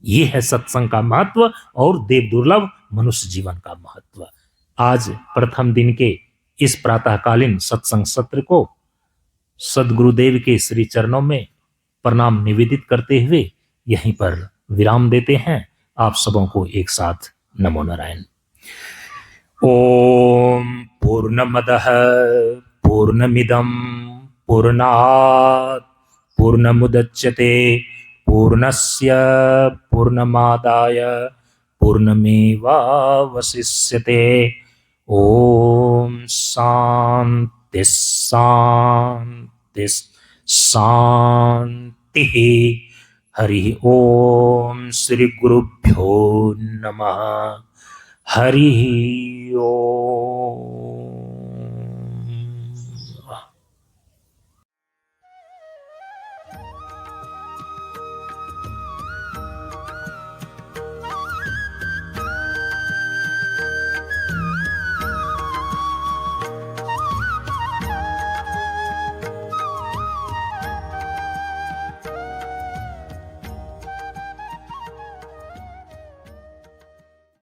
ये है सत्संग का महत्व और देव दुर्लभ मनुष्य जीवन का महत्व। आज प्रथम दिन के इस प्रातःकालीन सत्संग सत्र को सदगुरुदेव के श्री चरणों में प्रणाम निवेदित करते हुए यहीं पर विराम देते हैं। आप सबों को एक साथ नमो नारायण। ओम पूर्णमदः पूर्णमिदं पूर्णात् पूर्णमुदच्यते पूर्णस्य पूर्णमादाय पूर्णमेवावशिष्यते। ओम शांति शांति शांति। हरि ओम श्री गुरुभ्यो नमः। हरि ओम।